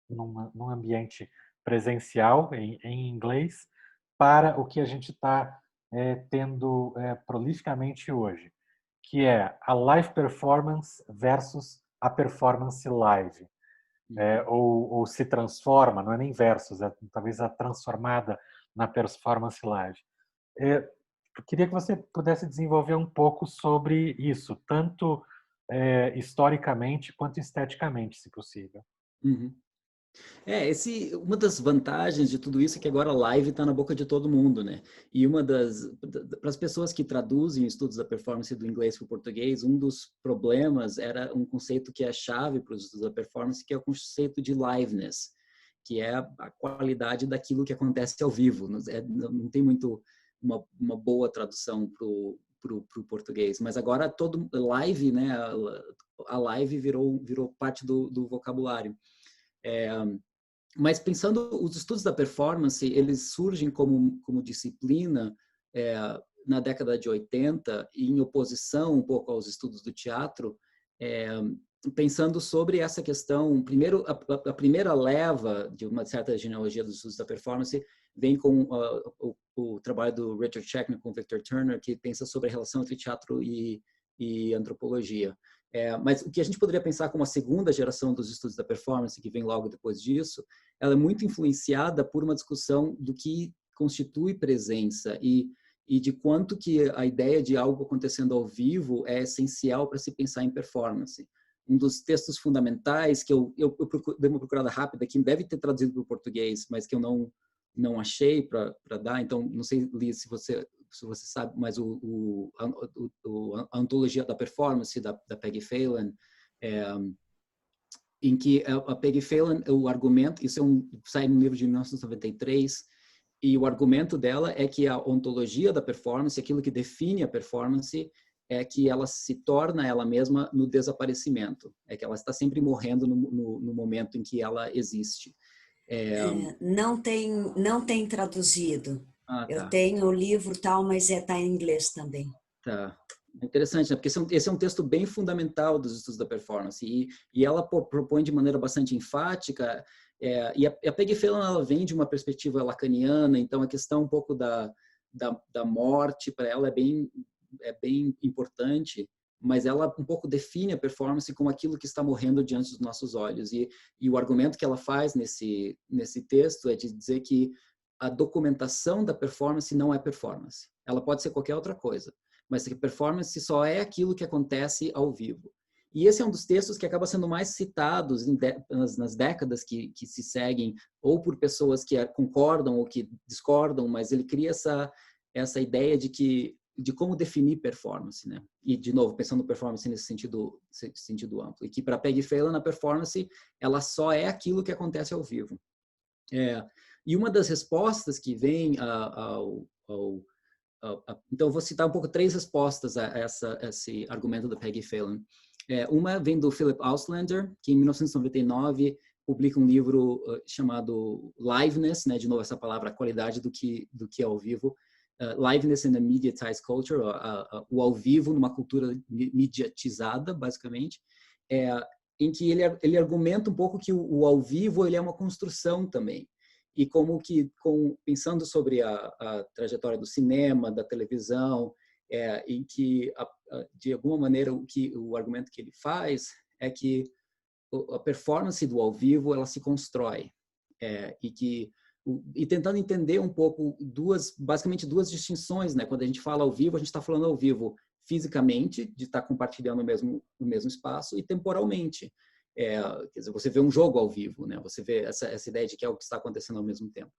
num ambiente presencial, em inglês, para o que a gente está tendo prolificamente hoje, que é a live performance versus a performance live. Ou se transforma, não é nem versus, talvez a transformada na performance live. Eu queria que você pudesse desenvolver um pouco sobre isso, tanto historicamente quanto esteticamente, se possível. Uhum. Uma das vantagens de tudo isso é que agora a live está na boca de todo mundo, né? E para as pessoas que traduzem estudos da performance do inglês para o português, um dos problemas era um conceito que é chave para os estudos da performance, que é o conceito de liveness, que é a qualidade daquilo que acontece ao vivo. Não tem muito uma boa tradução para o português, mas agora todo live, né? A live virou parte do vocabulário. Mas pensando, os estudos da performance, eles surgem como disciplina na década de 80, em oposição um pouco aos estudos do teatro, pensando sobre essa questão. Primeiro, a primeira leva de uma certa genealogia dos estudos da performance vem com o trabalho do Richard Schechner com Victor Turner, que pensa sobre a relação entre teatro e antropologia. Mas o que a gente poderia pensar como a segunda geração dos estudos da performance, que vem logo depois disso, ela é muito influenciada por uma discussão do que constitui presença e de quanto que a ideia de algo acontecendo ao vivo é essencial para se pensar em performance. Um dos textos fundamentais que eu dei uma procurada rápida, que deve ter traduzido para o português, mas que eu não achei para dar, então não sei, Liz, se você sabe, mas a Antologia da Performance, da Peggy Phelan, em que a Peggy Phelan, o argumento, isso sai no livro de 1993, e o argumento dela é que a ontologia da performance, aquilo que define a performance, é que ela se torna ela mesma no desaparecimento, é que ela está sempre morrendo no momento em que ela existe. Não tem traduzido. Eu Tá. tenho o livro tal, mas está em inglês também. Tá. Interessante, né? Porque esse é um texto bem fundamental dos estudos da performance e ela propõe de maneira bastante enfática. E a Peggy Phelan, ela vem de uma perspectiva lacaniana, então a questão um pouco da morte para ela é bem importante, mas ela um pouco define a performance como aquilo que está morrendo diante dos nossos olhos. E o argumento que ela faz nesse texto é de dizer que a documentação da performance não é performance. Ela pode ser qualquer outra coisa, mas que performance só é aquilo que acontece ao vivo. E esse é um dos textos que acaba sendo mais citados nas décadas que se seguem, ou por pessoas que concordam ou que discordam, mas ele cria essa ideia de como definir performance, né? E, de novo, pensando performance nesse sentido amplo. E que, para Peggy Phelan, a performance, ela só é aquilo que acontece ao vivo. E uma das respostas que vem então, eu vou citar um pouco 3 respostas a esse argumento da Peggy Phelan. Uma vem do Philip Auslander, que em 1999 publica um livro chamado Liveness, né? De novo essa palavra, a qualidade do que é ao vivo. Liveness in a Mediatized Culture, o ao vivo numa cultura mediatizada, basicamente, em que ele argumenta um pouco que o ao vivo ele é uma construção também. E como que, pensando sobre a trajetória do cinema, da televisão, em que, de alguma maneira, o argumento que ele faz é que a performance do ao vivo, ela se constrói. E tentando entender um pouco basicamente duas distinções, né? Quando a gente fala ao vivo, a gente está falando ao vivo fisicamente, de estar compartilhando o mesmo espaço, e temporalmente. Quer dizer, você vê um jogo ao vivo, né? Você vê essa ideia de que é o que está acontecendo ao mesmo tempo.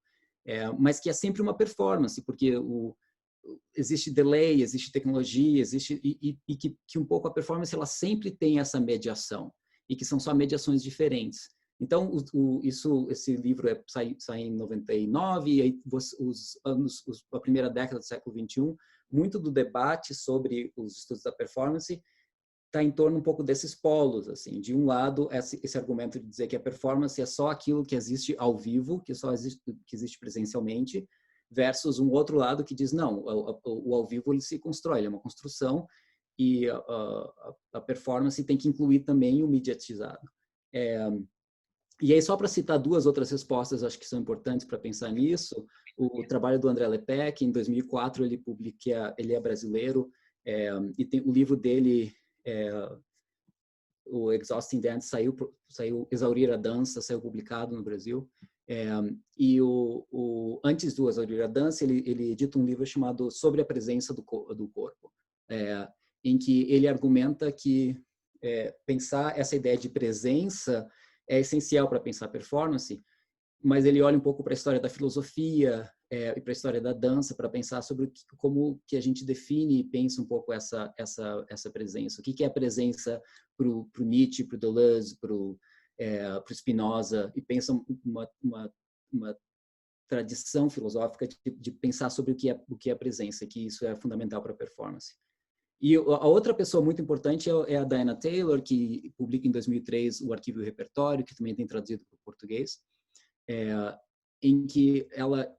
Mas que é sempre uma performance, porque existe delay, existe tecnologia, e que um pouco a performance ela sempre tem essa mediação, e que são só mediações diferentes. Então, esse livro sai em 99, e aí a primeira década do século XXI, muito do debate sobre os estudos da performance está em torno um pouco desses polos, assim. De um lado, esse argumento de dizer que a performance é só aquilo que existe ao vivo, que existe presencialmente, versus um outro lado que diz, não, o ao vivo ele se constrói, ele é uma construção, e a performance tem que incluir também o mediatizado. E aí, só para citar 2 outras respostas, acho que são importantes para pensar nisso, o trabalho do André Lepec, em 2004, ele é brasileiro, e tem o livro dele, o Exhausting Dance, saiu Exaurir a Dança, saiu publicado no Brasil. E antes do Exaurir a Dança, ele edita um livro chamado Sobre a Presença do Corpo, em que ele argumenta que pensar essa ideia de presença é essencial para pensar performance, mas ele olha um pouco para a história da filosofia e para a história da dança, para pensar sobre como que a gente define e pensa um pouco essa presença. O que é a presença para o Nietzsche, para o Deleuze, para o Spinoza, e pensa uma tradição filosófica de pensar sobre o que é a presença, que isso é fundamental para a performance. E a outra pessoa muito importante é a Diana Taylor, que publica em 2003 o Arquivo e o Repertório, que também tem traduzido para o português, em que ela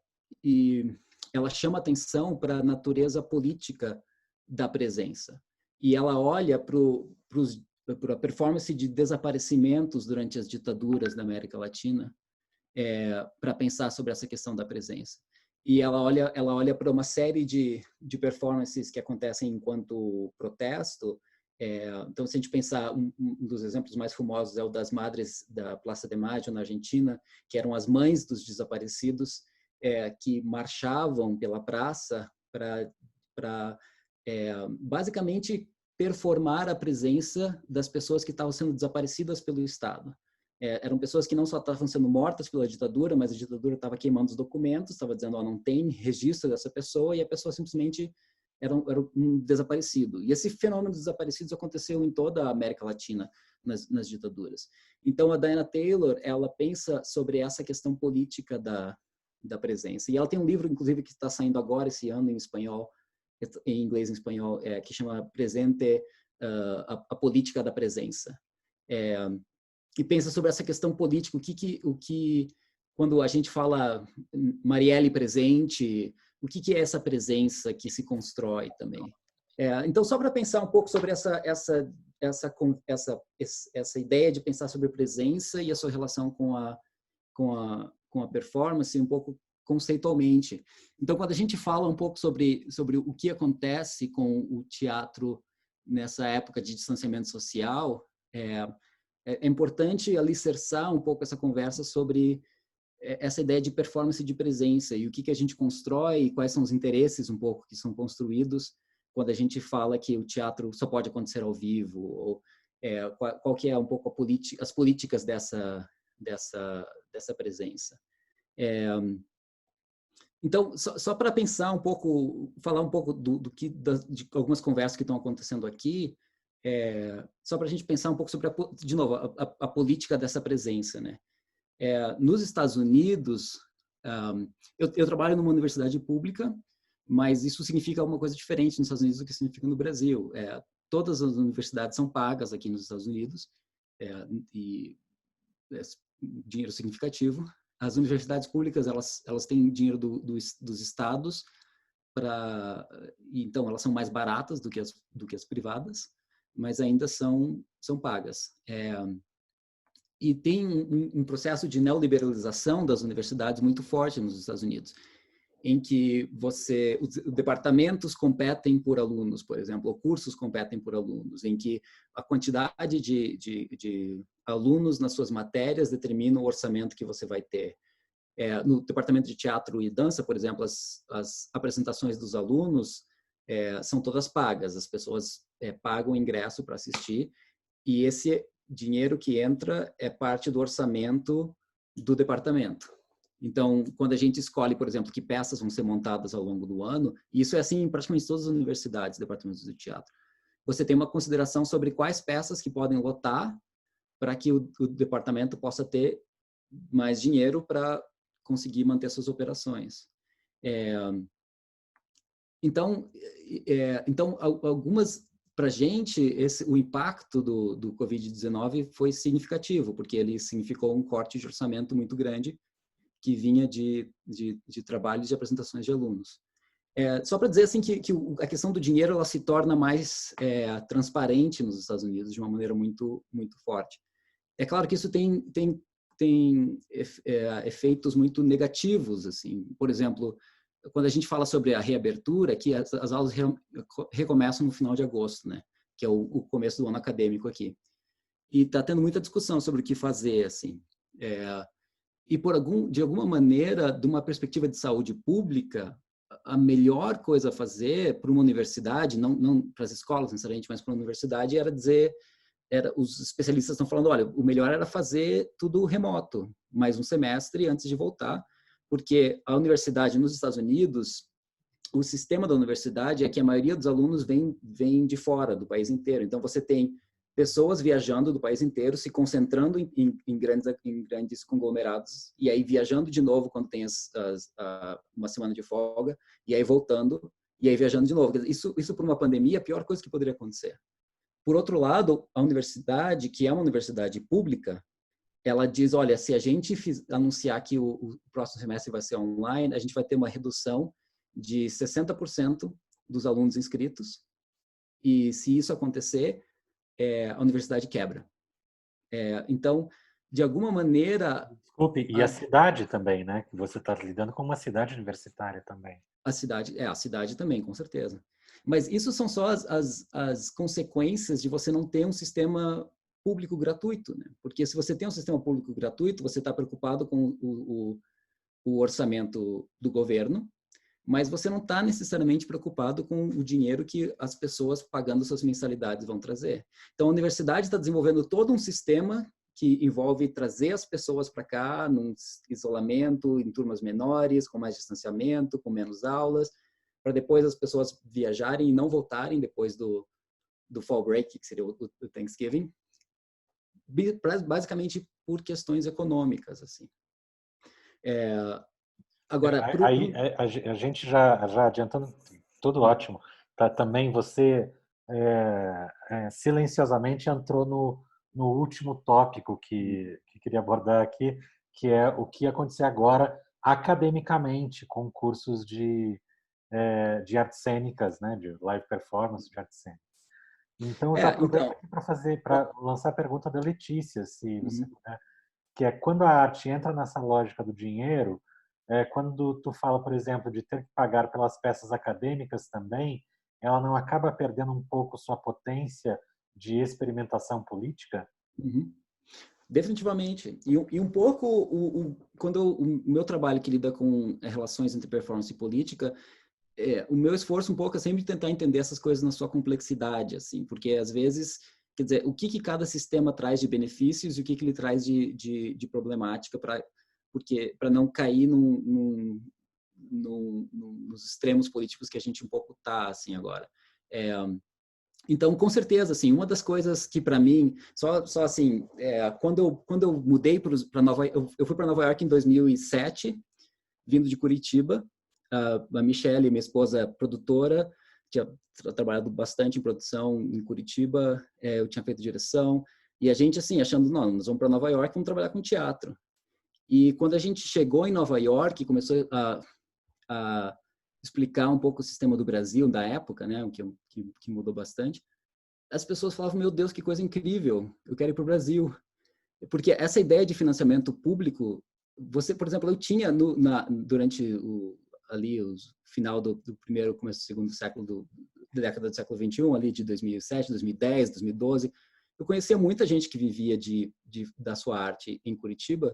chama atenção para a natureza política da presença. E ela olha para a performance de desaparecimentos durante as ditaduras da América Latina, para pensar sobre essa questão da presença. E ela olha para uma série de performances que acontecem enquanto protesto. Então, se a gente pensar, um dos exemplos mais famosos é o das Madres da Plaza de Mayo, na Argentina, que eram as mães dos desaparecidos, que marchavam pela praça para basicamente performar a presença das pessoas que estavam sendo desaparecidas pelo Estado. Eram pessoas que não só estavam sendo mortas pela ditadura, mas a ditadura estava queimando os documentos, estava dizendo, não tem registro dessa pessoa, e a pessoa simplesmente era um desaparecido. E esse fenômeno dos desaparecidos aconteceu em toda a América Latina, nas ditaduras. Então, a Diana Taylor, ela pensa sobre essa questão política da presença. E ela tem um livro, inclusive, que está saindo agora, esse ano, em espanhol, em inglês e em espanhol, que chama Presente, a Política da Presença. E pensa sobre essa questão política, quando a gente fala Marielle presente, o que é essa presença que se constrói também. Então, só para pensar um pouco sobre essa ideia de pensar sobre presença e a sua relação com a performance, um pouco conceitualmente. Então, quando a gente fala um pouco sobre o que acontece com o teatro nessa época de distanciamento social, é importante alicerçar um pouco essa conversa sobre essa ideia de performance de presença e o que a gente constrói e quais são os interesses um pouco que são construídos quando a gente fala que o teatro só pode acontecer ao vivo, ou qual que é um pouco as políticas dessa presença. Então, só para pensar um pouco, falar um pouco de algumas conversas que estão acontecendo aqui, só para a gente pensar um pouco sobre, de novo, a política dessa presença, né? Nos Estados Unidos, eu trabalho numa universidade pública, mas isso significa alguma coisa diferente nos Estados Unidos do que significa no Brasil. Todas as universidades são pagas aqui nos Estados Unidos, e dinheiro significativo. As universidades públicas, elas têm dinheiro dos estados, então elas são mais baratas do que as privadas, mas ainda são pagas. E tem um processo de neoliberalização das universidades muito forte nos Estados Unidos, em que os departamentos competem por alunos, por exemplo, ou cursos competem por alunos, em que a quantidade de alunos nas suas matérias determina o orçamento que você vai ter. No departamento de teatro e dança, por exemplo, as apresentações dos alunos são todas pagas, as pessoas pagam o ingresso para assistir, e esse dinheiro que entra é parte do orçamento do departamento. Então, quando a gente escolhe, por exemplo, que peças vão ser montadas ao longo do ano, e isso é assim em praticamente todas as universidades, departamentos de teatro, você tem uma consideração sobre quais peças que podem lotar para que o departamento possa ter mais dinheiro para conseguir manter suas operações. Então, algumas, para a gente, o impacto do Covid-19 foi significativo, porque ele significou um corte de orçamento muito grande que vinha de trabalhos de apresentações de alunos. Só para dizer assim que a questão do dinheiro ela se torna mais transparente nos Estados Unidos de uma maneira muito, muito forte. É claro que isso tem efeitos muito negativos, assim. Por exemplo, quando a gente fala sobre a reabertura, que as aulas recomeçam no final de agosto, né? Que é o começo do ano acadêmico aqui. E está tendo muita discussão sobre o que fazer, assim. E de alguma maneira, de uma perspectiva de saúde pública, a melhor coisa a fazer para uma universidade, não para as escolas necessariamente, mas para uma universidade, era dizer os especialistas estão falando, olha, o melhor era fazer tudo remoto, mais um semestre antes de voltar, porque a universidade nos Estados Unidos, o sistema da universidade é que a maioria dos alunos vem de fora, do país inteiro. Então, você tem pessoas viajando do país inteiro, se concentrando em grandes conglomerados, e aí viajando de novo quando tem uma semana de folga, e aí voltando, e aí viajando de novo. Isso por uma pandemia, é a pior coisa que poderia acontecer. Por outro lado, a universidade, que é uma universidade pública, ela diz, olha, se a gente anunciar que o próximo semestre vai ser online, a gente vai ter uma redução de 60% dos alunos inscritos, e se isso acontecer, a universidade quebra. Então, de alguma maneira... Desculpe, e a cidade também, né? Que você está lidando com uma cidade universitária também. A cidade também, com certeza. Mas isso são só as consequências de você não ter um sistema público gratuito, né? Porque se você tem um sistema público gratuito, você está preocupado com o orçamento do governo, mas você não está necessariamente preocupado com o dinheiro que as pessoas pagando suas mensalidades vão trazer. Então, a universidade está desenvolvendo todo um sistema que envolve trazer as pessoas para cá num isolamento, em turmas menores, com mais distanciamento, com menos aulas, para depois as pessoas viajarem e não voltarem depois do fall break, que seria o Thanksgiving, basicamente por questões econômicas, assim. Agora, aí a gente já adiantando, tudo ótimo. Tá, também você silenciosamente entrou no último tópico que queria abordar aqui, que é o que acontecer agora academicamente com cursos de artes cênicas, né, de live performance, de artes cênicas. Então, já aproveito aqui para lançar a pergunta da Letícia, se você puder, que é quando a arte entra nessa lógica do dinheiro, quando tu fala, por exemplo, de ter que pagar pelas peças acadêmicas também, ela não acaba perdendo um pouco sua potência de experimentação política? Definitivamente. E um pouco, quando o meu trabalho que lida com relações entre performance e política, o meu esforço um pouco é sempre tentar entender essas coisas na sua complexidade, assim, porque às vezes, quer dizer, o que cada sistema traz de benefícios e o que ele traz de problemática para não cair nos extremos políticos que a gente um pouco tá assim agora. Então, com certeza, assim, uma das coisas que para mim, só assim, quando eu mudei para Nova York, eu fui para Nova York em 2007, vindo de Curitiba. A Michelle, minha esposa, é produtora, tinha trabalhado bastante em produção em Curitiba, eu tinha feito direção, e a gente, assim, achando, não, nós vamos para Nova York, vamos trabalhar com teatro. E quando a gente chegou em Nova York, começou a explicar um pouco o sistema do Brasil da época, né, que mudou bastante, as pessoas falavam, meu Deus, que coisa incrível, eu quero ir para o Brasil. Porque essa ideia de financiamento público, você, por exemplo, eu tinha durante ali o final do primeiro, começo do segundo século, da década do século XXI, ali de 2007, 2010, 2012, eu conhecia muita gente que vivia da sua arte em Curitiba.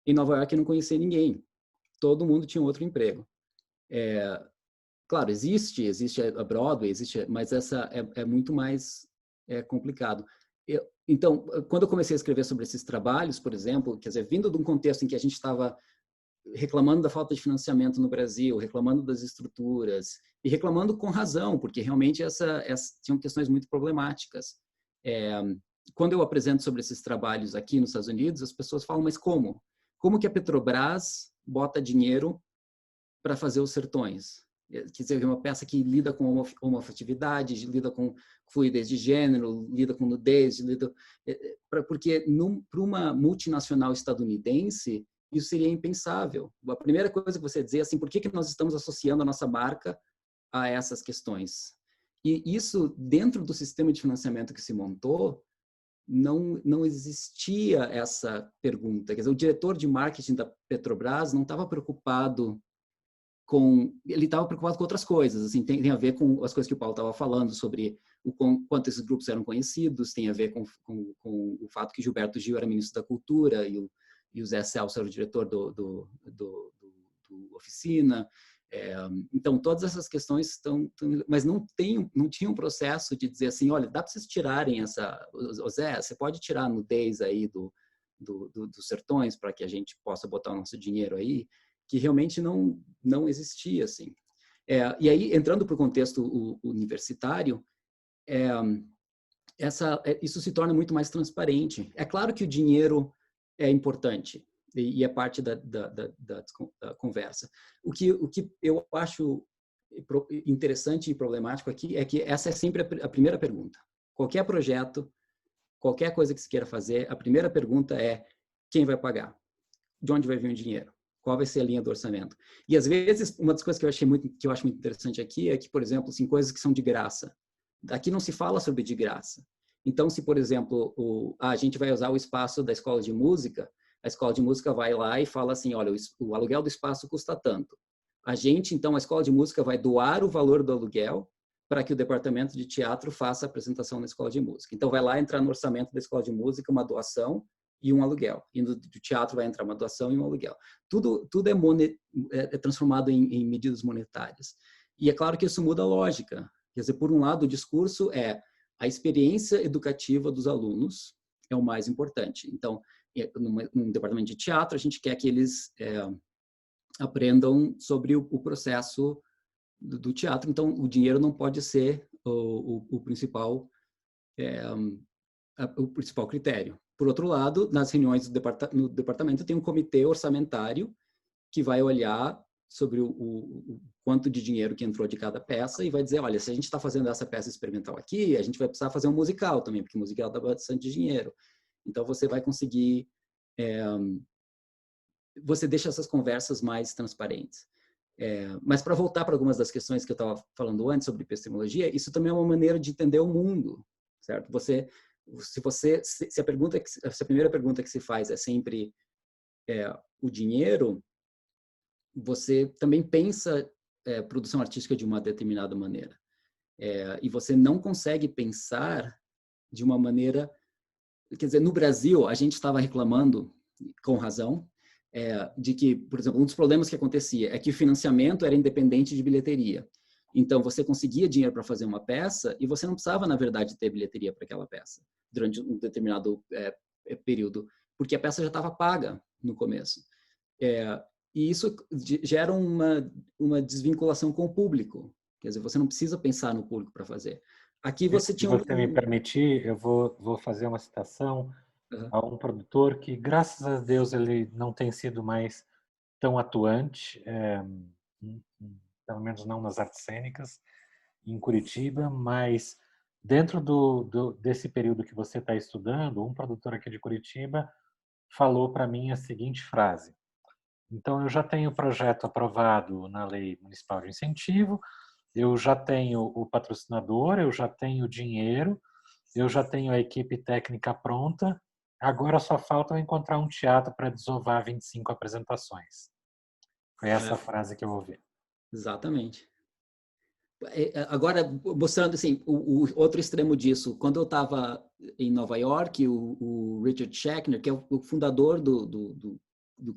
Em Nova York eu não conhecia ninguém. Todo mundo tinha outro emprego. Claro, existe a Broadway, mas essa é muito mais complicado. Então, quando eu comecei a escrever sobre esses trabalhos, por exemplo, quer dizer, vindo de um contexto em que a gente estava reclamando da falta de financiamento no Brasil, reclamando das estruturas, e reclamando com razão, porque realmente tinham questões muito problemáticas. Quando eu apresento sobre esses trabalhos aqui nos Estados Unidos, as pessoas falam, mas como? Como que a Petrobras bota dinheiro para fazer os sertões? Quer dizer, é uma peça que lida com homoafetividade, lida com fluidez de gênero, lida com nudez, porque para uma multinacional estadunidense, isso seria impensável. A primeira coisa que você dizer é assim, por que nós estamos associando a nossa marca a essas questões? E isso, dentro do sistema de financiamento que se montou, não existia essa pergunta. Quer dizer, o diretor de marketing da Petrobras não estava preocupado ele estava preocupado com outras coisas, assim, tem a ver com as coisas que o Paulo estava falando sobre quanto esses grupos eram conhecidos, tem a ver com o fato que Gilberto Gil era ministro da Cultura e o Zé Celso era o diretor do Oficina, Então, todas essas questões estão... Mas não tinha um processo de dizer assim, olha, dá para vocês tirarem essa... Zé, você pode tirar a nudez aí dos sertões para que a gente possa botar o nosso dinheiro aí, que realmente não existia, assim. E aí, entrando para o contexto universitário, isso se torna muito mais transparente. É claro que o dinheiro é importante e é parte da conversa. O que eu acho interessante e problemático aqui é que essa é sempre a primeira pergunta. Qualquer projeto, qualquer coisa que se queira fazer, a primeira pergunta é: quem vai pagar? De onde vai vir o dinheiro? Qual vai ser a linha do orçamento? E às vezes, uma das coisas que eu acho muito interessante aqui é que, por exemplo, assim, coisas que são de graça. Aqui não se fala sobre de graça. Então, se, por exemplo, a gente vai usar o espaço da escola de música, a escola de música vai lá e fala assim, olha, o aluguel do espaço custa tanto. A escola de música vai doar o valor do aluguel para que o departamento de teatro faça a apresentação na escola de música. Então, vai lá entrar no orçamento da escola de música uma doação e um aluguel. E do teatro vai entrar uma doação e um aluguel. Tudo é transformado em medidas monetárias. E é claro que isso muda a lógica. Quer dizer, por um lado, o discurso é a experiência educativa dos alunos é o mais importante. Então, num departamento de teatro, a gente quer que eles aprendam sobre o processo do teatro. Então, o dinheiro não pode ser o principal critério. Por outro lado, nas reuniões no departamento tem um comitê orçamentário que vai olhar sobre o quanto de dinheiro que entrou de cada peça e vai dizer, olha, se a gente está fazendo essa peça experimental aqui, a gente vai precisar fazer um musical também, porque musical dá bastante dinheiro. Então, você vai conseguir... você deixa essas conversas mais transparentes. Mas para voltar para algumas das questões que eu estava falando antes sobre epistemologia, isso também é uma maneira de entender o mundo, certo? Se a primeira pergunta que se faz é sempre o dinheiro, você também pensa produção artística de uma determinada maneira. E você não consegue pensar de uma maneira... Quer dizer, no Brasil, a gente estava reclamando, com razão, de que, por exemplo, um dos problemas que acontecia é que o financiamento era independente de bilheteria. Então, você conseguia dinheiro para fazer uma peça e você não precisava, na verdade, ter bilheteria para aquela peça durante um determinado período, porque a peça já estava paga no começo. E isso gera uma desvinculação com o público. Quer dizer, você não precisa pensar no público para fazer. Aqui você tinha... Se você me permitir, eu vou fazer uma citação a um produtor que, graças a Deus, ele não tem sido mais tão atuante, pelo menos não nas artes cênicas, em Curitiba, mas dentro desse período que você está estudando, um produtor aqui de Curitiba falou para mim a seguinte frase: então, eu já tenho o projeto aprovado na Lei Municipal de Incentivo, eu já tenho o patrocinador, eu já tenho o dinheiro, eu já tenho a equipe técnica pronta, agora só falta eu encontrar um teatro para desovar 25 apresentações. Foi essa a frase que eu ouvi. Exatamente. Agora, mostrando assim, o outro extremo disso, quando eu estava em Nova York, o Richard Schechner, que é o fundador do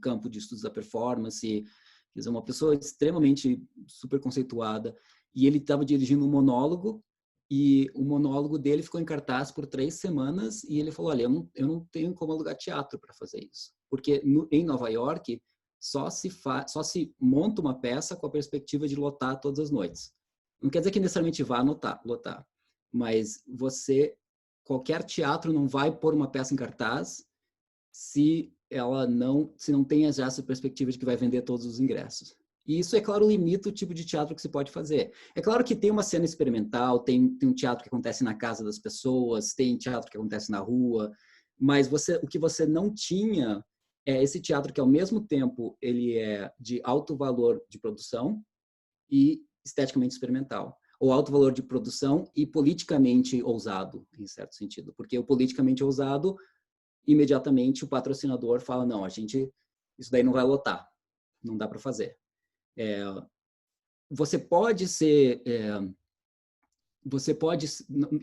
campo de estudos da performance, quer dizer, uma pessoa extremamente super conceituada, e ele estava dirigindo um monólogo, e o monólogo dele ficou em cartaz por 3 semanas, e ele falou, olha, eu não tenho como alugar teatro para fazer isso, porque em Nova York só se monta uma peça com a perspectiva de lotar todas as noites. Não quer dizer que necessariamente vá lotar, mas qualquer teatro não vai pôr uma peça em cartaz se não tem já essa perspectiva de que vai vender todos os ingressos. E isso, é claro, limita o tipo de teatro que se pode fazer. É claro que tem uma cena experimental, tem um teatro que acontece na casa das pessoas, tem teatro que acontece na rua, mas o que você não tinha é esse teatro que, ao mesmo tempo, ele é de alto valor de produção e esteticamente experimental, ou alto valor de produção e politicamente ousado, em certo sentido, porque o politicamente ousado, imediatamente o patrocinador fala, não, isso daí não vai lotar, não dá para fazer.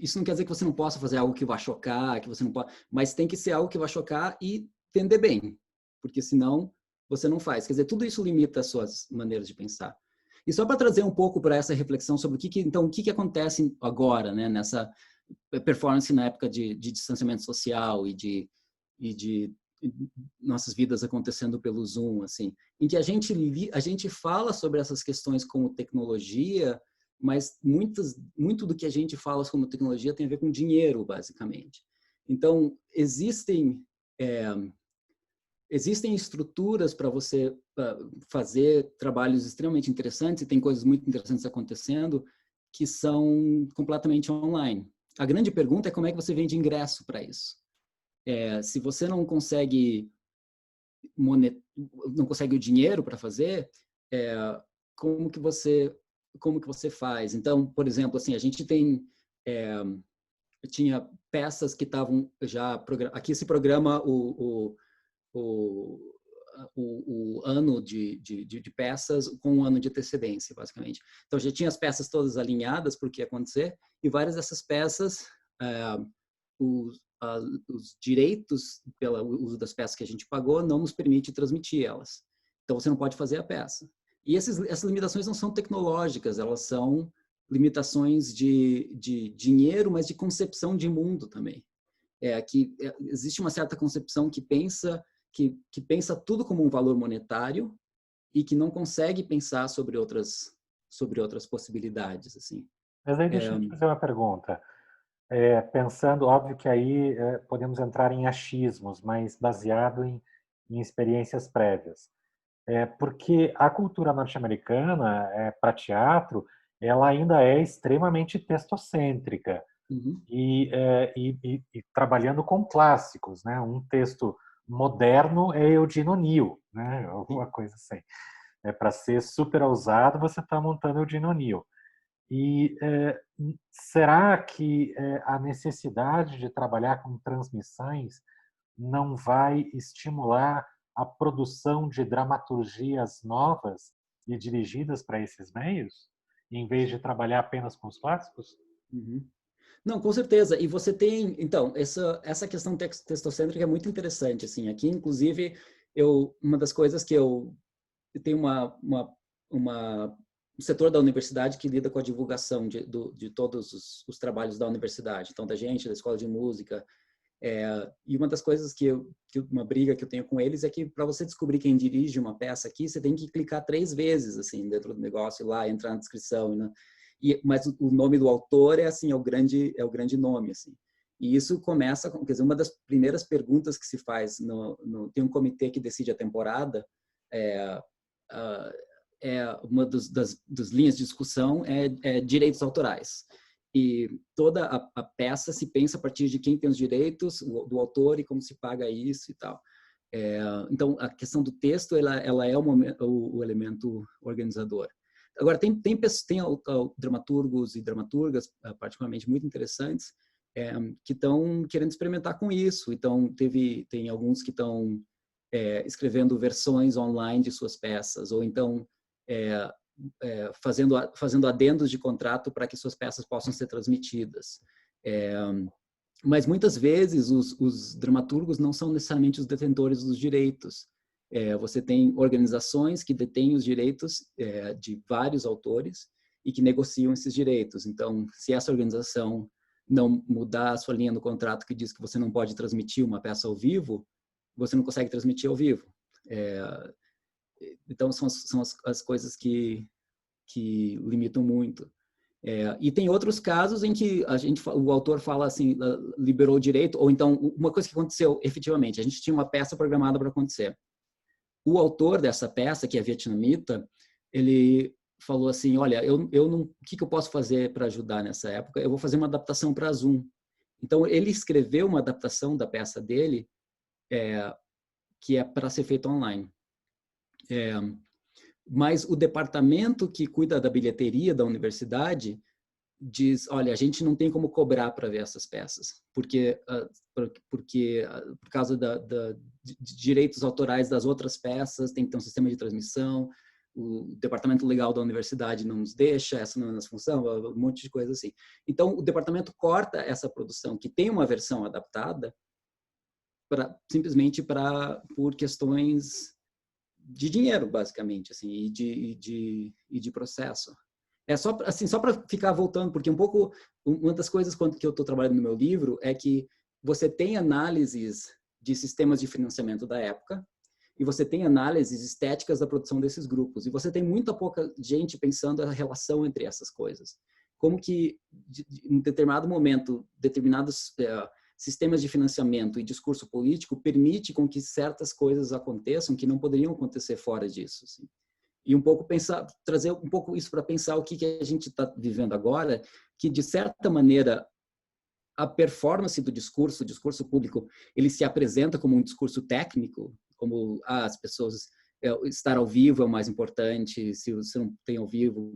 Isso não quer dizer que você não possa fazer algo que vai chocar, mas tem que ser algo que vai chocar e vender bem, porque senão você não faz. Quer dizer, tudo isso limita as suas maneiras de pensar. E só para trazer um pouco para essa reflexão sobre o que acontece agora, né, nessa performance na época de distanciamento social e de nossas vidas acontecendo pelo Zoom, assim, em que a gente fala sobre essas questões como tecnologia, mas muito do que a gente fala como tecnologia tem a ver com dinheiro, basicamente. Então, existem estruturas para você fazer trabalhos extremamente interessantes, e tem coisas muito interessantes acontecendo que são completamente online. A grande pergunta é como é que você vende ingresso para isso. Se você não consegue o dinheiro para fazer, como que você faz? Então, por exemplo, assim, a gente tinha peças que estavam já aqui se programa o ano de peças com um ano de antecedência, basicamente. Então, já tinha as peças todas alinhadas para o que ia acontecer, e várias dessas peças, os direitos pelo uso das peças que a gente pagou não nos permite transmitir elas. Então, você não pode fazer a peça. E essas limitações não são tecnológicas, elas são limitações de dinheiro, mas de concepção de mundo também. Existe uma certa concepção que pensa tudo como um valor monetário e que não consegue pensar sobre outras possibilidades, assim. Mas aí deixa eu te fazer uma pergunta. Pensando, óbvio que aí podemos entrar em achismos, mas baseado em experiências prévias. Porque a cultura norte-americana, para teatro, ela ainda é extremamente textocêntrica. Uhum. E trabalhando com clássicos, né? Um texto moderno é Eugene O'Neill, né? Alguma coisa assim. Para ser super ousado, você está montando Eugene O'Neill. E será que a necessidade de trabalhar com transmissões não vai estimular a produção de dramaturgias novas e dirigidas para esses meios, em vez de trabalhar apenas com os clássicos? Uhum. Não, com certeza. E você tem, então, essa questão textocêntrica é muito interessante, assim. Aqui, inclusive, uma das coisas que eu tenho um setor da universidade que lida com a divulgação de todos os trabalhos da universidade, então da gente, da escola de música. E uma das coisas uma briga que eu tenho com eles é que para você descobrir quem dirige uma peça aqui, você tem que clicar 3 vezes assim dentro do negócio, lá entrar na descrição, né? Mas o nome do autor é o grande nome, assim. E isso começa quer dizer, uma das primeiras perguntas que se faz tem um comitê que decide a temporada, uma das linhas de discussão é direitos autorais. E toda a peça se pensa a partir de quem tem os direitos, do autor, e como se paga isso e tal. Então, a questão do texto, ela é o elemento organizador. Agora, tem dramaturgos e dramaturgas, particularmente muito interessantes, que estão querendo experimentar com isso. Então, tem alguns que estão escrevendo versões online de suas peças, ou então fazendo adendos de contrato para que suas peças possam ser transmitidas. Mas muitas vezes os dramaturgos não são necessariamente os detentores dos direitos. Você tem organizações que detêm os direitos de vários autores e que negociam esses direitos. Então, se essa organização não mudar a sua linha no contrato que diz que você não pode transmitir uma peça ao vivo, você não consegue transmitir ao vivo. Então, são as coisas que limitam muito. E tem outros casos em que o autor fala assim, liberou o direito, ou então, uma coisa que aconteceu efetivamente, a gente tinha uma peça programada para acontecer. O autor dessa peça, que é vietnamita, ele falou assim, olha, o que eu posso fazer para ajudar nessa época? Eu vou fazer uma adaptação para Zoom. Então, ele escreveu uma adaptação da peça dele, que é para ser feita online. Mas o departamento que cuida da bilheteria da universidade diz, olha, a gente não tem como cobrar para ver essas peças, porque por causa de direitos autorais das outras peças, tem que ter um sistema de transmissão, o departamento legal da universidade não nos deixa, essa não é a nossa função, um monte de coisa assim. Então, o departamento corta essa produção, que tem uma versão adaptada, simplesmente por questões de dinheiro, basicamente, assim, e de processo. É só assim, só para ficar voltando, porque um pouco uma das coisas que eu estou trabalhando no meu livro é que você tem análises de sistemas de financiamento da época e você tem análises estéticas da produção desses grupos e você tem muita pouca gente pensando a relação entre essas coisas. Como que em determinado momento, determinados sistemas de financiamento e discurso político permite com que certas coisas aconteçam que não poderiam acontecer fora disso, assim. E um pouco trazer um pouco isso para pensar o que a gente está vivendo agora, que de certa maneira a performance do discurso, o discurso público, ele se apresenta como um discurso técnico, como as pessoas estar ao vivo é o mais importante, se você não tem ao vivo,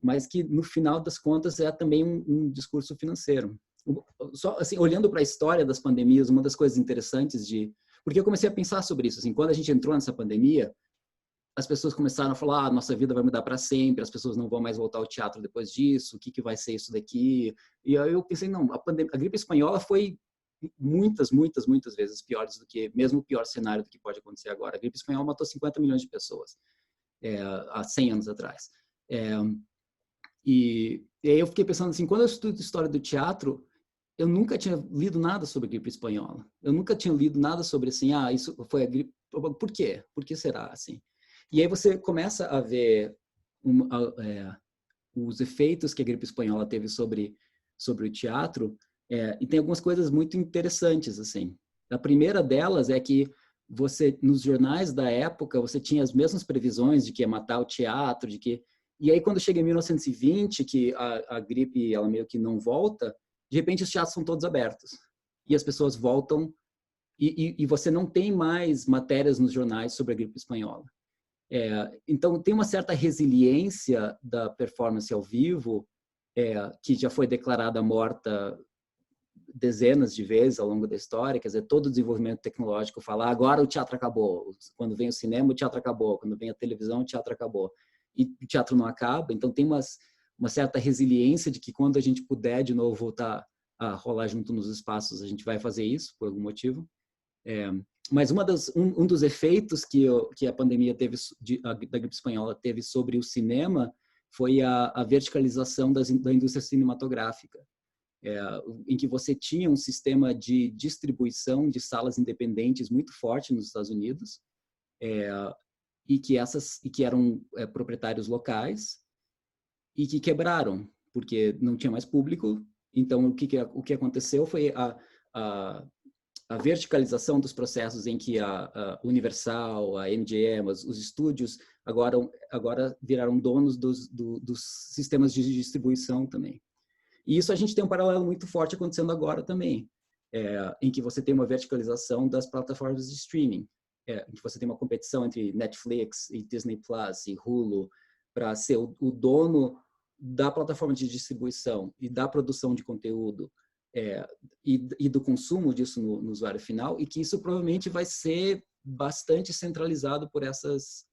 mas que no final das contas é também um discurso financeiro. Só assim, olhando para a história das pandemias, uma das coisas interessantes porque eu comecei a pensar sobre isso, assim, quando a gente entrou nessa pandemia, as pessoas começaram a falar, nossa vida vai mudar para sempre, as pessoas não vão mais voltar ao teatro depois disso, o que vai ser isso daqui? E aí eu pensei, não, a gripe espanhola foi muitas vezes piores do que, mesmo o pior cenário do que pode acontecer agora. A gripe espanhola matou 50 milhões de pessoas há 100 anos atrás. E aí eu fiquei pensando assim, quando eu estudo história do teatro, eu nunca tinha lido nada sobre a gripe espanhola. Eu nunca tinha lido nada sobre assim, isso foi a gripe. Por quê? Por que será assim? E aí você começa a ver os efeitos que a gripe espanhola teve sobre o teatro, e tem algumas coisas muito interessantes, assim. A primeira delas é que nos jornais da época, você tinha as mesmas previsões de que ia matar o teatro, e aí quando chega em 1920, que a gripe ela meio que não volta, de repente os teatros são todos abertos. E as pessoas voltam, e você não tem mais matérias nos jornais sobre a gripe espanhola. Então, tem uma certa resiliência da performance ao vivo, que já foi declarada morta dezenas de vezes ao longo da história. Quer dizer, todo o desenvolvimento tecnológico fala, agora o teatro acabou. Quando vem o cinema, o teatro acabou. Quando vem a televisão, o teatro acabou. E o teatro não acaba. Então, tem uma certa resiliência de que quando a gente puder de novo voltar a rolar junto nos espaços, a gente vai fazer isso, por algum motivo. Mas um dos efeitos que a pandemia teve, da gripe espanhola teve sobre o cinema foi a verticalização da indústria cinematográfica, em que você tinha um sistema de distribuição de salas independentes muito forte nos Estados Unidos, e que eram proprietários locais e que quebraram, porque não tinha mais público. Então, o que aconteceu foi a verticalização dos processos em que a Universal, a MGM, os estúdios agora viraram donos dos sistemas de distribuição também. E isso a gente tem um paralelo muito forte acontecendo agora também, em que você tem uma verticalização das plataformas de streaming, em que você tem uma competição entre Netflix e Disney Plus e Hulu para ser o dono da plataforma de distribuição e da produção de conteúdo, e do consumo disso no usuário final, e que isso provavelmente vai ser bastante centralizado por essas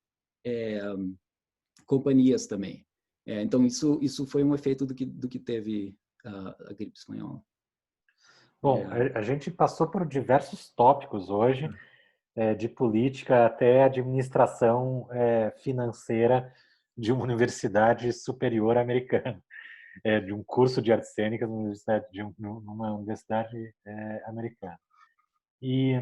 companhias também. Então, isso foi um efeito do que teve a gripe espanhola. Bom, a gente passou por diversos tópicos hoje, de política até administração financeira de uma universidade superior americana. De um curso de artes cênicas numa universidade americana. E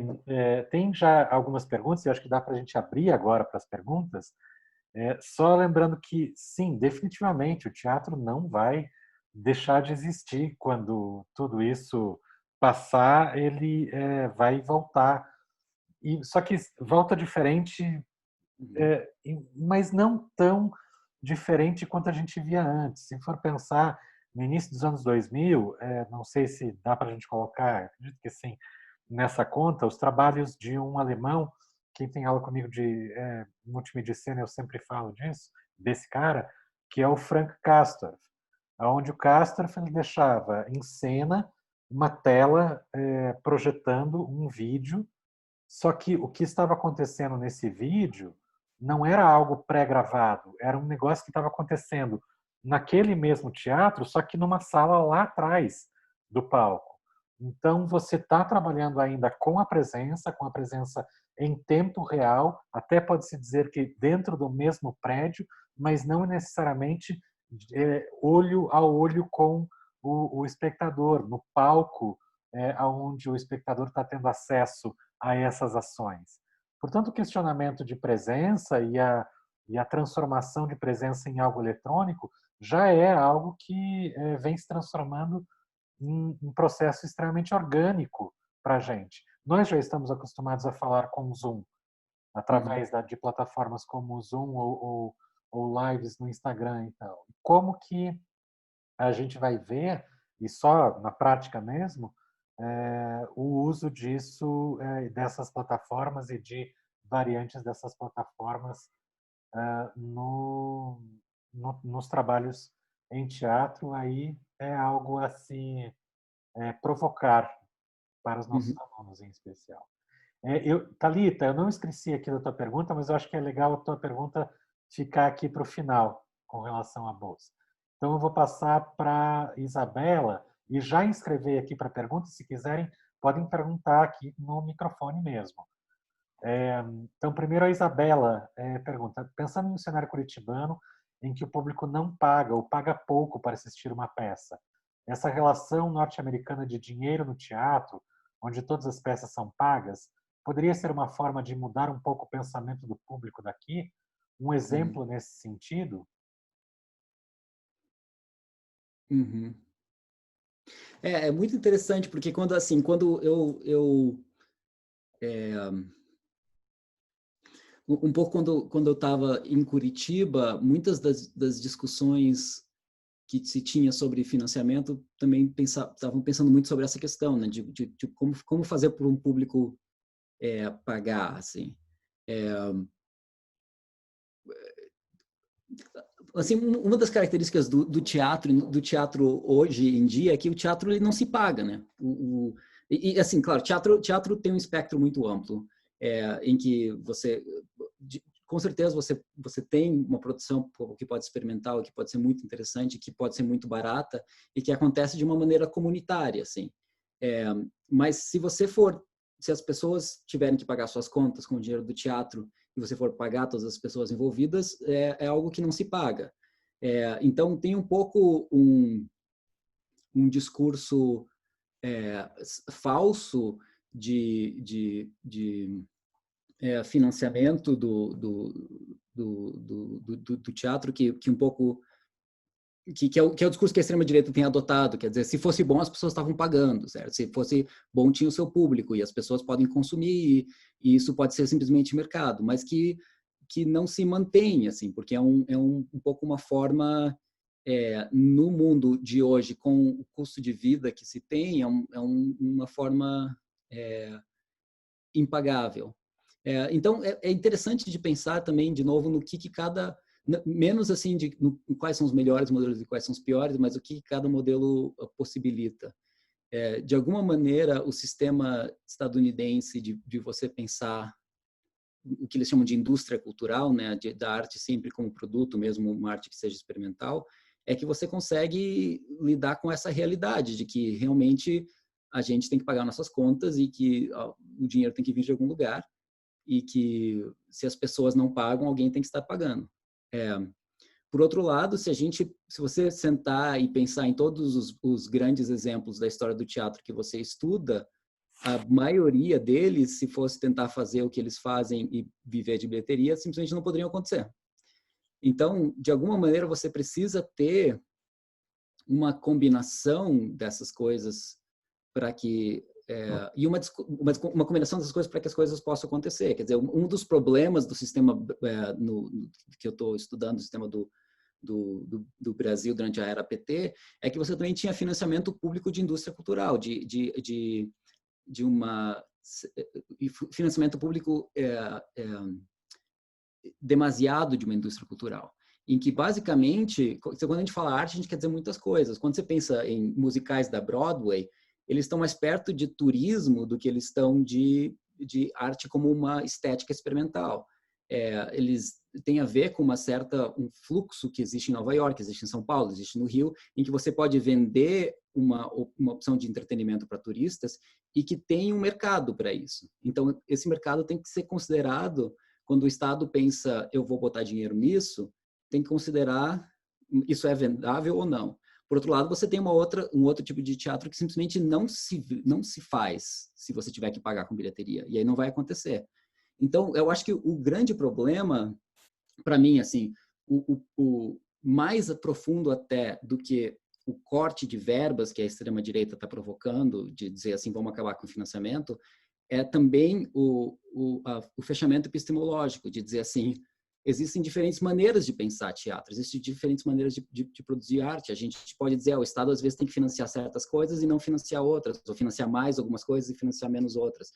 tem já algumas perguntas, e acho que dá para a gente abrir agora para as perguntas, só lembrando que, sim, definitivamente, o teatro não vai deixar de existir. Quando tudo isso passar, ele vai voltar. Só que volta diferente, mas não tão diferente quanto a gente via antes. Se for pensar no início dos anos 2000, não sei se dá para a gente colocar, acredito que sim, nessa conta, os trabalhos de um alemão. Quem tem aula comigo de multimedicina, eu sempre falo desse cara, que é o Frank Castorf, onde o Castorf ele deixava em cena uma tela projetando um vídeo, só que o que estava acontecendo nesse vídeo não era algo pré-gravado, era um negócio que estava acontecendo naquele mesmo teatro, só que numa sala lá atrás do palco. Então, você está trabalhando ainda com a presença em tempo real, até pode-se dizer que dentro do mesmo prédio, mas não necessariamente olho a olho com o espectador, no palco, onde o espectador está tendo acesso a essas ações. Portanto, o questionamento de presença e a transformação de presença em algo eletrônico já é algo que vem se transformando em um processo extremamente orgânico para a gente. Nós já estamos acostumados a falar com o Zoom, através de plataformas como o Zoom ou lives no Instagram e tal. Como que a gente vai ver, e só na prática mesmo, o uso disso, dessas plataformas e de variantes dessas plataformas nos trabalhos em teatro, aí é algo a se provocar para os nossos alunos em especial. Thalita, eu não esqueci aqui da tua pergunta, mas eu acho que é legal a tua pergunta ficar aqui para o final com relação à bolsa. Então, eu vou passar para Isabela e já inscrever aqui para a pergunta. Se quiserem, podem perguntar aqui no microfone mesmo. Então, primeiro a Isabela pergunta, pensando em um cenário curitibano em que o público não paga ou paga pouco para assistir uma peça, essa relação norte-americana de dinheiro no teatro, onde todas as peças são pagas, poderia ser uma forma de mudar um pouco o pensamento do público daqui? Um exemplo nesse sentido? É muito interessante, porque quando eu um pouco quando eu estava em Curitiba, muitas das discussões que se tinha sobre financiamento também estavam pensando muito sobre essa questão, né, de como fazer para um público pagar, assim. Assim, uma das características do teatro hoje em dia é que o teatro ele não se paga, né? E assim, claro, teatro tem um espectro muito amplo, em que com certeza você tem uma produção que pode ser experimental, que pode ser muito interessante, que pode ser muito barata e que acontece de uma maneira comunitária, assim. Mas se as pessoas tiverem que pagar suas contas com o dinheiro do teatro e você for pagar todas as pessoas envolvidas, é algo que não se paga. Então, tem um pouco um discurso falso de financiamento do teatro que um pouco que é o discurso que a extrema-direita tem adotado, quer dizer, se fosse bom, as pessoas estavam pagando, certo? Se fosse bom, tinha o seu público, e as pessoas podem consumir, e isso pode ser simplesmente mercado, mas que não se mantém, assim, porque é um pouco uma forma, no mundo de hoje, com o custo de vida que se tem, uma forma impagável. Então, é interessante de pensar também, de novo, no que cada menos assim quais são os melhores modelos e quais são os piores, mas o que cada modelo possibilita. De alguma maneira, o sistema estadunidense de você pensar o que eles chamam de indústria cultural, né, da arte sempre como produto, mesmo uma arte que seja experimental, é que você consegue lidar com essa realidade de que realmente a gente tem que pagar nossas contas e que o dinheiro tem que vir de algum lugar e que se as pessoas não pagam, alguém tem que estar pagando. Por outro lado, se você sentar e pensar em todos os grandes exemplos da história do teatro que você estuda, a maioria deles, se fosse tentar fazer o que eles fazem e viver de bilheteria, simplesmente não poderiam acontecer. Então, de alguma maneira, você precisa ter uma combinação dessas coisas para que e uma combinação dessas coisas para que as coisas possam acontecer. Quer dizer, um dos problemas do sistema que eu estou estudando, o sistema do Brasil durante a era PT, é que você também tinha financiamento público de indústria cultural, de financiamento público demasiado de uma indústria cultural, em que basicamente, quando a gente fala arte, a gente quer dizer muitas coisas. Quando você pensa em musicais da Broadway, eles estão mais perto de turismo do que eles estão de arte como uma estética experimental. eles têm a ver com um fluxo que existe em Nova York, existe em São Paulo, existe no Rio, em que você pode vender uma opção de entretenimento para turistas e que tem um mercado para isso. Então, esse mercado tem que ser considerado, quando o Estado pensa, eu vou botar dinheiro nisso, tem que considerar isso é vendável ou não. Por outro lado, você tem um outro tipo de teatro que simplesmente não se faz se você tiver que pagar com bilheteria. E aí não vai acontecer. Então, eu acho que o grande problema, para mim, assim, o mais profundo até do que o corte de verbas que a extrema-direita está provocando, de dizer assim, vamos acabar com o financiamento, é também o fechamento epistemológico, de dizer assim, existem diferentes maneiras de pensar teatro, existem diferentes maneiras de produzir arte. A gente pode dizer, o Estado às vezes tem que financiar certas coisas e não financiar outras, ou financiar mais algumas coisas e financiar menos outras.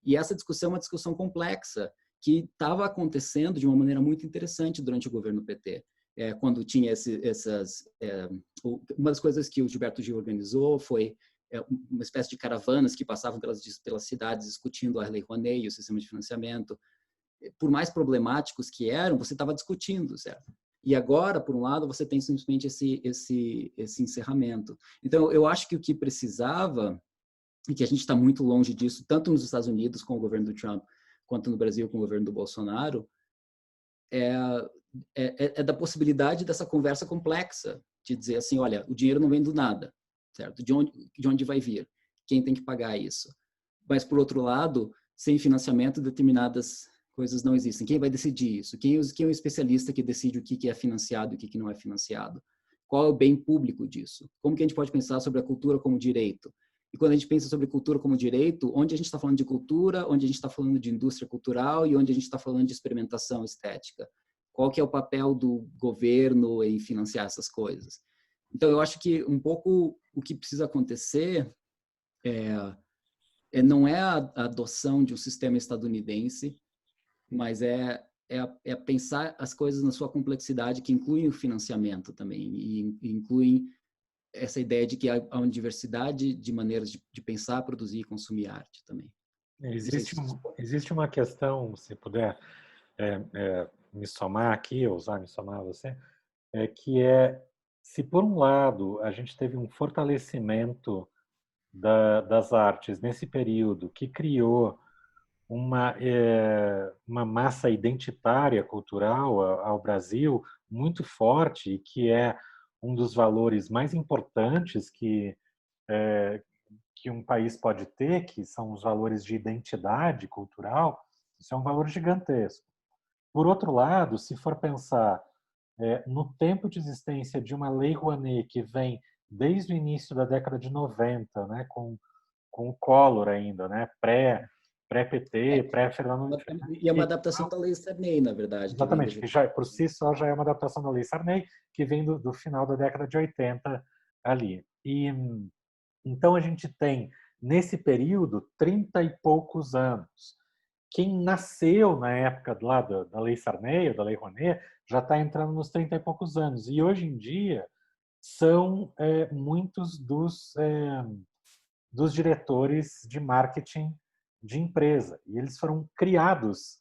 E essa discussão é uma discussão complexa, que estava acontecendo de uma maneira muito interessante durante o governo PT. Quando tinha uma das coisas que o Gilberto Gil organizou foi uma espécie de caravanas que passavam pelas cidades discutindo a Lei Rouanet e o sistema de financiamento. Por mais problemáticos que eram, você estava discutindo, certo? E agora, por um lado, você tem simplesmente esse encerramento. Então, eu acho que o que precisava, e que a gente está muito longe disso, tanto nos Estados Unidos com o governo do Trump, quanto no Brasil com o governo do Bolsonaro, é da possibilidade dessa conversa complexa, de dizer assim, olha, o dinheiro não vem do nada, certo? De onde vai vir? Quem tem que pagar isso? Mas, por outro lado, sem financiamento, determinadas coisas não existem. Quem vai decidir isso? Quem é o especialista que decide o que é financiado e o que não é financiado? Qual é o bem público disso? Como que a gente pode pensar sobre a cultura como direito? E quando a gente pensa sobre cultura como direito, onde a gente está falando de cultura, onde a gente está falando de indústria cultural e onde a gente está falando de experimentação estética? Qual que é o papel do governo em financiar essas coisas? Então, eu acho que um pouco o que precisa acontecer não é a adoção de um sistema estadunidense, mas é pensar as coisas na sua complexidade, que incluem o financiamento também, e incluem essa ideia de que há uma diversidade de maneiras de pensar, produzir e consumir arte também. Existe uma questão, se puder me somar aqui, me somar a você, que se por um lado a gente teve um fortalecimento das artes nesse período que criou uma massa identitária cultural ao Brasil muito forte, e que é um dos valores mais importantes que um país pode ter, que são os valores de identidade cultural. Isso é um valor gigantesco. Por outro lado, se for pensar no tempo de existência de uma Lei Rouanet que vem desde o início da década de 90, né, com o Collor ainda, né, pré-PT, pré-Fernando... E é uma adaptação da Lei Sarney, na verdade. Exatamente, que já, por si só já é uma adaptação da Lei Sarney, que vem do final da década de 80 ali. E então a gente tem, nesse período, 30 e poucos anos. Quem nasceu na época lá da Lei Sarney, ou da Lei Rouanet, já está entrando nos 30 e poucos anos. E hoje em dia são muitos dos diretores de marketing de empresa. E eles foram criados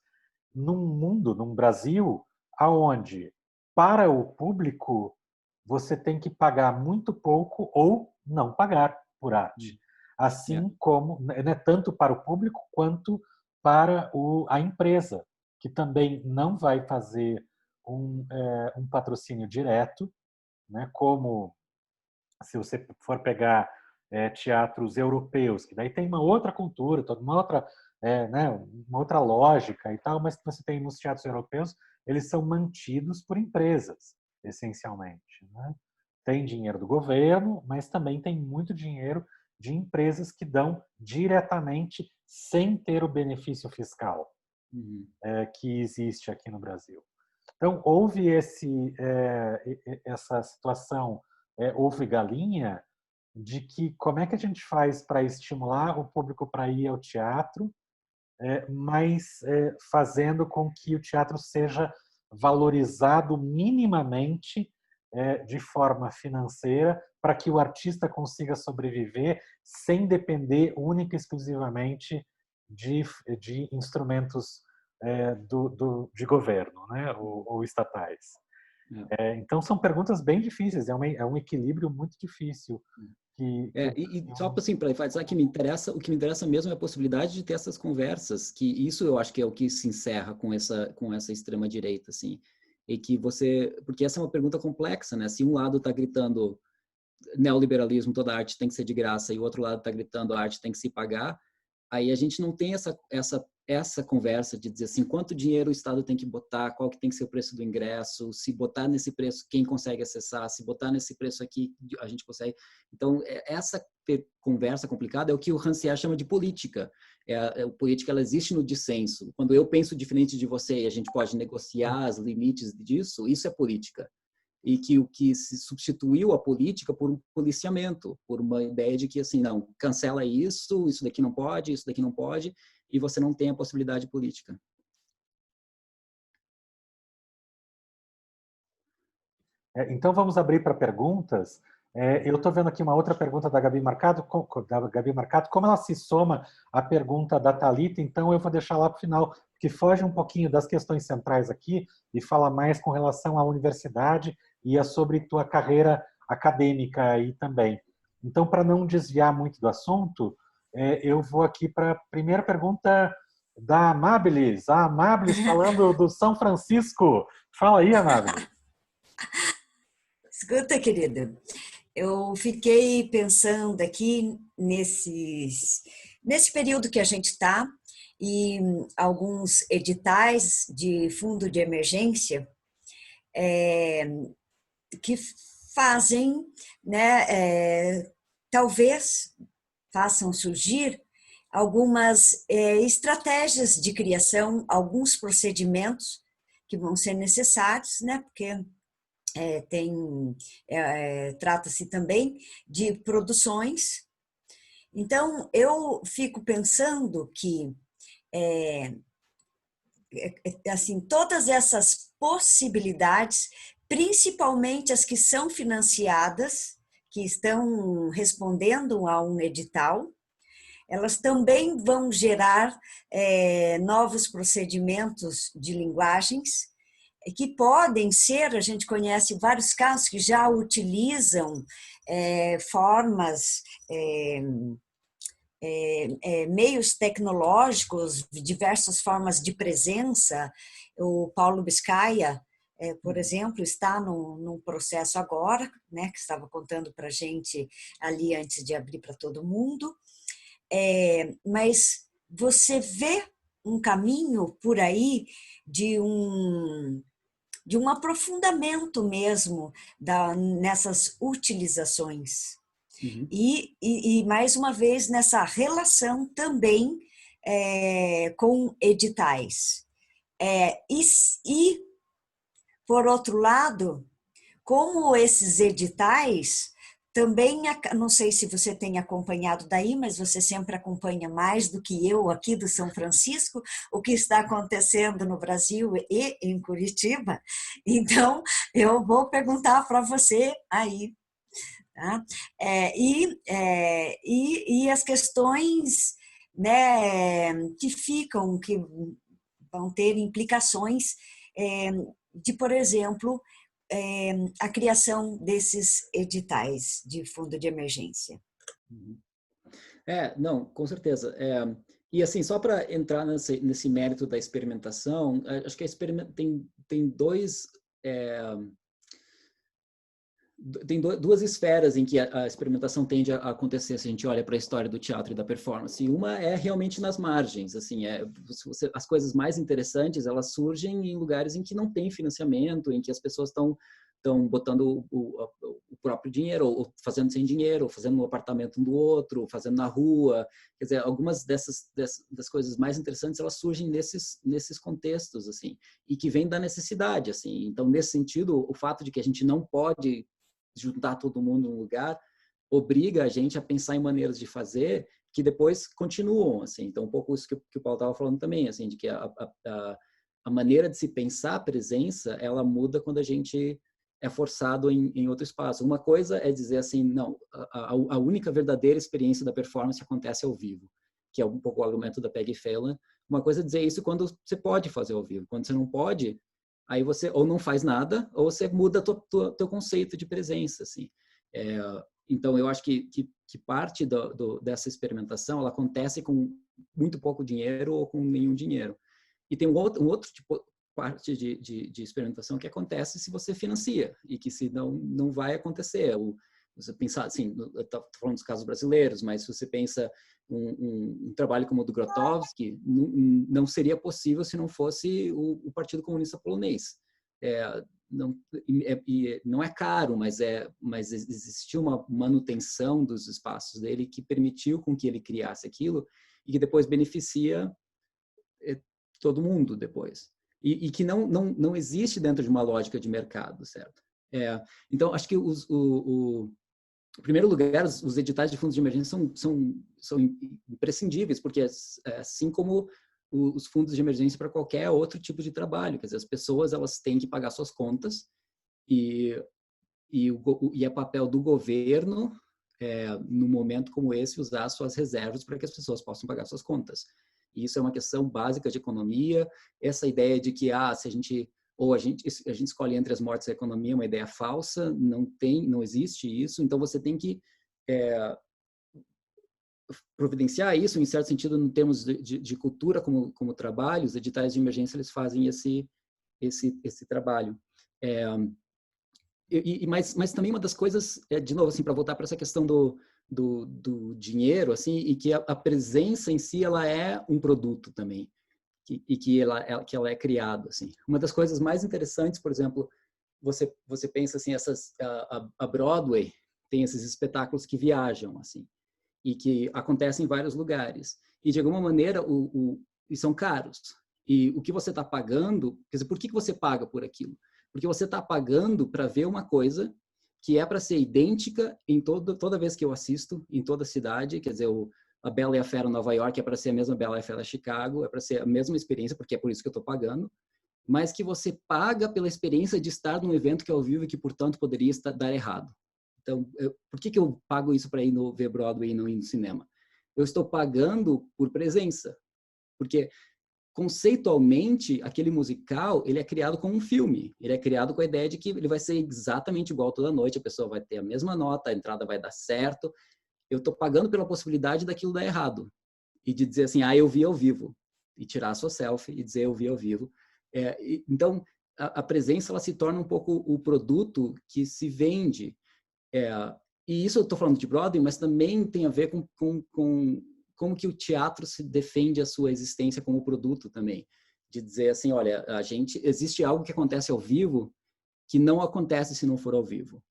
num Brasil aonde, para o público, você tem que pagar muito pouco ou não pagar por arte. Assim como, né, tanto para o público quanto para a empresa, que também não vai fazer um patrocínio direto, né, como se você for pegar teatros europeus, que daí tem uma outra cultura, toda uma outra, né, uma outra lógica e tal, mas que você tem nos teatros europeus, eles são mantidos por empresas, essencialmente, né? Tem dinheiro do governo, mas também tem muito dinheiro de empresas que dão diretamente sem ter o benefício fiscal que existe aqui no Brasil. Então, houve essa situação, houve galinha, de que como é que a gente faz para estimular o público para ir ao teatro, mas fazendo com que o teatro seja valorizado minimamente de forma financeira, para que o artista consiga sobreviver sem depender única e exclusivamente de instrumentos de governo, né, ou estatais. Então são perguntas bem difíceis, é um equilíbrio muito difícil. E só assim, para enfatizar, o que me interessa mesmo é a possibilidade de ter essas conversas, que isso eu acho que é o que se encerra com essa extrema direita, assim, e que porque essa é uma pergunta complexa, né? Se um lado está gritando neoliberalismo, toda arte tem que ser de graça, e o outro lado está gritando a arte tem que se pagar, aí a gente não tem essa conversa de dizer assim, quanto dinheiro o Estado tem que botar, qual que tem que ser o preço do ingresso, se botar nesse preço, quem consegue acessar, se botar nesse preço aqui, a gente consegue. Então, essa conversa complicada é o que o Rancière chama de política. A política, ela existe no dissenso. Quando eu penso diferente de você e a gente pode negociar os limites disso, isso é política. E que o que se substituiu a política por um policiamento, por uma ideia de que, assim, não, cancela isso daqui não pode, isso daqui não pode, e você não tem a possibilidade política. Então, vamos abrir para perguntas. Eu estou vendo aqui uma outra pergunta da Gabi Marcato, como ela se soma à pergunta da Thalita, então eu vou deixar lá para o final, que foge um pouquinho das questões centrais aqui e fala mais com relação à universidade e sobre tua carreira acadêmica aí também. Então, para não desviar muito do assunto, eu vou aqui para a primeira pergunta da Amabilis. A Amabilis falando do São Francisco. Fala aí, Amabilis. Escuta, querida, eu fiquei pensando aqui nesse período que a gente está e alguns editais de fundo de emergência que fazem, né, talvez façam surgir algumas estratégias de criação, alguns procedimentos que vão ser necessários, né, porque trata-se também de produções. Então, eu fico pensando que assim, todas essas possibilidades, principalmente as que são financiadas, que estão respondendo a um edital, elas também vão gerar novos procedimentos de linguagens que podem ser, a gente conhece vários casos que já utilizam formas, meios tecnológicos, diversas formas de presença. O Paulo Biscaia, por exemplo, está num processo agora, né, que estava contando para a gente ali antes de abrir para todo mundo, mas você vê um caminho por aí de um aprofundamento mesmo nessas utilizações. Uhum. E, mais uma vez, nessa relação também com editais. E, por outro lado, como esses editais também, não sei se você tem acompanhado daí, mas você sempre acompanha mais do que eu aqui do São Francisco, o que está acontecendo no Brasil e em Curitiba. Então, eu vou perguntar para você aí. Tá? E as questões, né, que vão ter implicações de, por exemplo, a criação desses editais de fundo de emergência. Não, com certeza. E assim, só para entrar nesse mérito da experimentação, acho que tem duas esferas em que a experimentação tende a acontecer se a gente olha para a história do teatro e da performance. E uma é realmente nas margens, assim, as coisas mais interessantes, elas surgem em lugares em que não tem financiamento, em que as pessoas estão botando o próprio dinheiro, ou fazendo sem dinheiro, ou fazendo no apartamento um do outro, fazendo na rua. Quer dizer, algumas das coisas mais interessantes, elas surgem nesses contextos, assim, e que vêm da necessidade, assim. Então, nesse sentido, o fato de que a gente não pode juntar todo mundo num lugar obriga a gente a pensar em maneiras de fazer que depois continuam, assim. Então, um pouco isso que o Paulo estava falando também, assim, de que a maneira de se pensar a presença, ela muda quando a gente é forçado em outro espaço. Uma coisa é dizer assim, não, a única verdadeira experiência da performance acontece ao vivo, que é um pouco o argumento da Peggy Phelan, Uma coisa é dizer isso quando você pode fazer ao vivo. Quando você não pode, aí você ou não faz nada, ou você muda teu conceito de presença, assim. Então, eu acho que parte dessa experimentação, ela acontece com muito pouco dinheiro ou com nenhum dinheiro. E tem um outro tipo parte de experimentação que acontece se você financia, e que se não vai acontecer. Você pensar, assim, eu estou falando dos casos brasileiros, mas se você pensa um trabalho como o do Grotowski, não seria possível se não fosse o Partido Comunista Polonês. Não é caro, mas existiu uma manutenção dos espaços dele que permitiu com que ele criasse aquilo e que depois beneficia todo mundo depois. E que não existe dentro de uma lógica de mercado, certo? Então, acho que em primeiro lugar, os editais de fundos de emergência são imprescindíveis, porque assim como os fundos de emergência para qualquer outro tipo de trabalho, quer dizer, as pessoas elas têm que pagar suas contas e é papel do governo, no momento como esse, usar suas reservas para que as pessoas possam pagar suas contas. E isso é uma questão básica de economia. Essa ideia de que se a gente escolhe entre as mortes e a economia é uma ideia falsa, não existe isso. Então você tem que providenciar isso, em certo sentido, em termos de cultura como trabalho. Os editais de emergência eles fazem esse trabalho. Mas também uma das coisas, de novo, assim, para voltar para essa questão do dinheiro, assim, e que a presença em si ela é um produto também, e que ela é criado, assim. Uma das coisas mais interessantes, por exemplo, você pensa assim, a Broadway tem esses espetáculos que viajam, assim, e que acontecem em vários lugares, e de alguma maneira e são caros. E o que você está pagando, quer dizer, por que você paga por aquilo? Porque você está pagando para ver uma coisa que é para ser idêntica em toda vez que eu assisto, em toda cidade. Quer dizer, a Bela e a Fera em Nova York é para ser a mesma Bela e a Fera em Chicago, é para ser a mesma experiência, porque é por isso que eu estou pagando, mas que você paga pela experiência de estar num evento que é ao vivo e que, portanto, poderia dar errado. Então, por que eu pago isso para ir ver Broadway e não ir no cinema? Eu estou pagando por presença, porque conceitualmente, aquele musical, ele é criado como um filme. Ele é criado com a ideia de que ele vai ser exatamente igual toda noite, a pessoa vai ter a mesma nota, a entrada vai dar certo. Eu estou pagando pela possibilidade daquilo dar errado. E de dizer assim, eu vi ao vivo. E tirar a sua selfie e dizer eu vi ao vivo. Então, a presença ela se torna um pouco o produto que se vende. E isso eu estou falando de Broadway, mas também tem a ver com como que o teatro se defende a sua existência como produto também. De dizer assim, olha, existe algo que acontece ao vivo que não acontece se não for ao vivo.